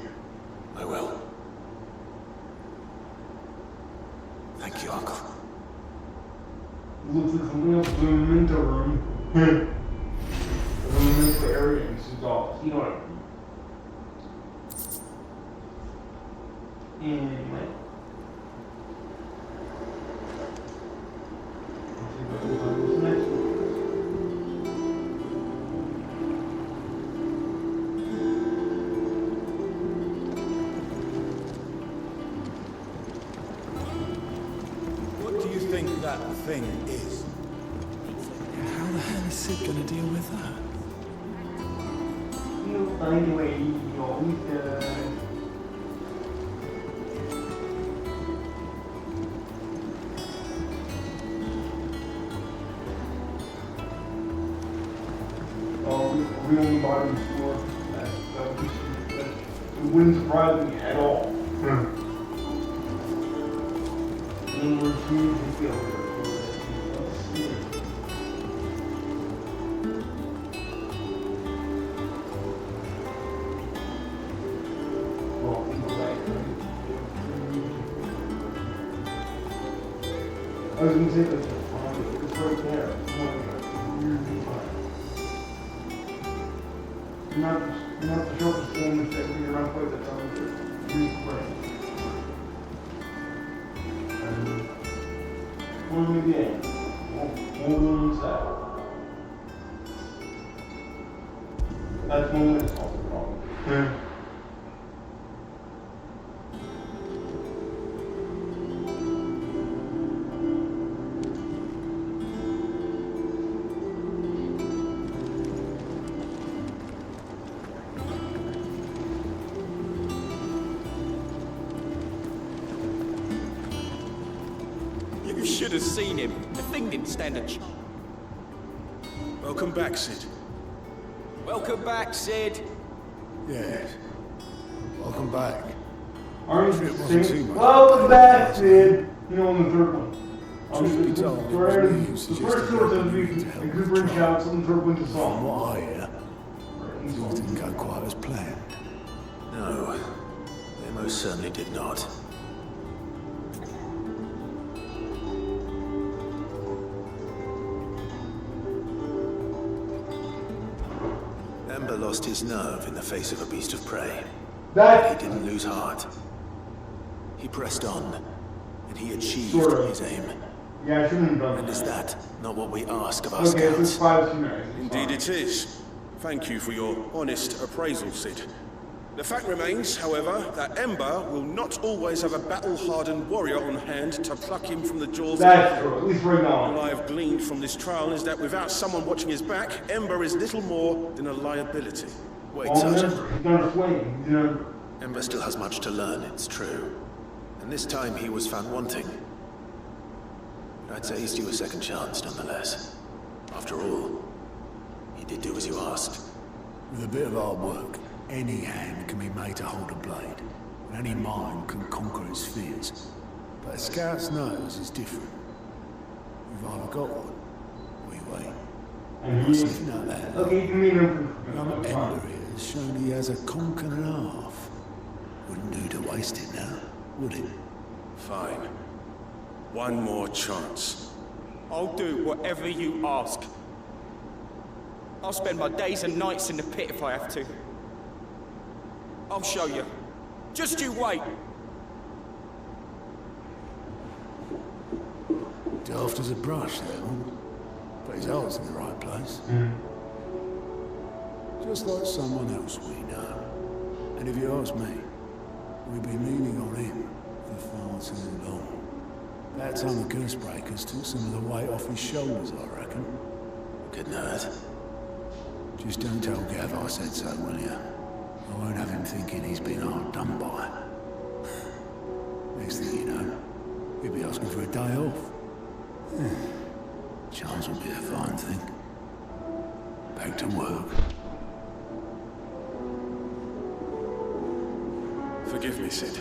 I will. Thank you, Uncle.
Looks like something else in the Memento room. The Memento area in his office. You know what I mean. Anyway. Next one.
That thing is.
And how the hell is Sid gonna deal with that?
You'll find a way, you always does. Oh, we only bought him for that. It wouldn't surprise me at all. We're huge and feel I was was gonna say that it's right there. Not the shortest form that we run quite the time to use brain. And one again. Hold on side. That's one way to solve the problem. Yeah.
You should have seen him. The thing didn't stand a chance.
Welcome back, Sid.
Welcome back, Sid.
Yes. Welcome back.
Aren't
It
you
wasn't
saying,
too much.
welcome back, Sid? You know, on the third one.
Truth be told, it was me who
The
suggested
first two are
that
to
we
be
need to help
exuberant
the
shouts, and the third one's a
From
song.
what I hear, things didn't go quite as planned.
No, they most certainly did not. Ember lost his nerve in the face of a beast of prey. But he didn't lose heart. He pressed on, and he achieved
Sort of.
his aim.
Yeah, I shouldn't have done
And
that.
is that not what we ask of our
Okay,
scouts?
it's 5 scenarios.
Indeed it is. Thank you for your honest appraisal, Sid. The fact remains, however, that Ember will not always have a battle-hardened warrior on hand to pluck him from the jaws
That's
of
true, at least right now.
All I have gleaned from this trial is that without someone watching his back, Ember is little more than a liability.
Wait,
Oh,
Sergeant.
he's gonna flame. He's gonna...
Ember still has much to learn, it's true. And this time he was found wanting. But I'd say he's due a second chance, nonetheless. After all, he did do as you asked.
With a bit of hard work, any hand can be made to hold a blade, and any mind can conquer its fears. But a scout's nose is different. You've either got one, or you ain't.
And
What's
he...
if not that?
Okay, you can meet him.
Young Ember here has shown he has a conk and a half. Wouldn't do to waste it now, would it?
Fine. One more chance.
I'll do whatever you ask. I'll spend my days and nights in the pit if I have to. I'll show you. Just you wait.
Daft as a brush, that one. But his heart's in the right place. Just like someone else we know. And if you ask me, we've been leaning on him for far too long. That time the curse breakers took some of the weight off his shoulders, I reckon.
Good nerd.
Just don't tell Gav I said so, will you? I won't have him thinking he's been hard done by. Next thing you know, he'll be asking for a day off. Chance will be a fine thing. Back to work.
Forgive me, Sid.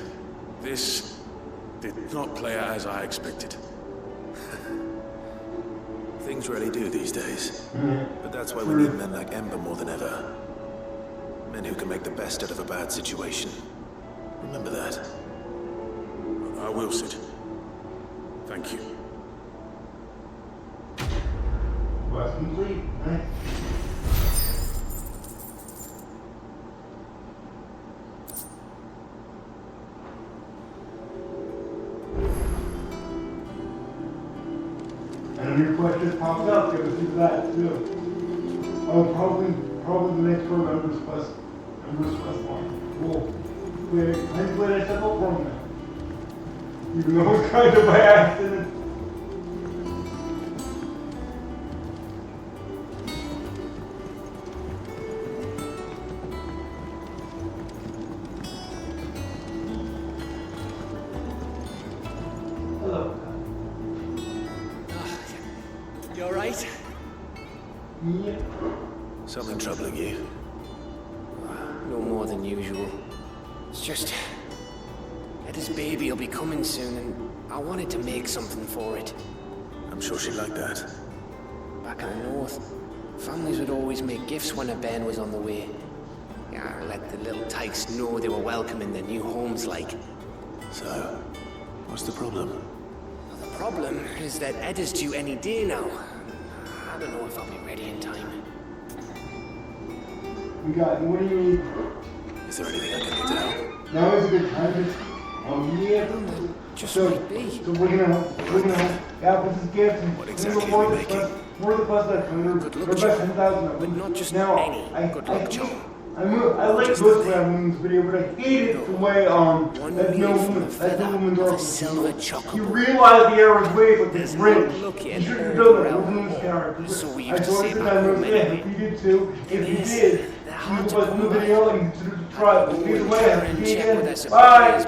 This did not play out as I expected.
Things really do these days. But that's why we need men like Ember more than ever. Men who can make the best out of a bad situation. Remember that.
I will, Sid. Thank you.
Quest complete. Nice. And a new quest just popped up. Give us do that too. Oh, probably the next room Ember's quest line. Cool. Wait, I'm glad I stepped up from that. Even though it's kind of by accident. Hello.
You alright?
Yeah.
Something troubling you?
No more than usual. It's just... Eda's baby will be coming soon, and I wanted to make something for it.
I'm sure she'd like that.
Back in the north, families would always make gifts when a bairn was on the way. Yeah, let the little tykes know they were welcome in their new homes, like.
So, what's the problem?
The problem is that Ed is due any day now. I don't know if I'll be ready in time.
We got, what do you need?
Is there anything I can do to help?
Now is a good time. Yeah.
Just
So
might be.
we're gonna, yeah, this is gifts.
What exactly are we making?
We're the bus that
Good luck, Joe.
10,000.
But not just
now,
any. Good luck, Joe.
I like Ghost Ramblings video, but I hated the way, that no woman door.
Silver chocolate.
You realize the error was way, but
There's
the bridge.
no look
You
in
should have done
over
that.
our
Woman's character.
So we
I
used to
told
say
you
back
that
home
yeah,
anyway.
if you did too. If you
Yes,
did,
they're
you
hard
was
to
the
come by.
video and you should try.
Go
Either
and
way,
try and
see you
check
again.
with us.
Bye.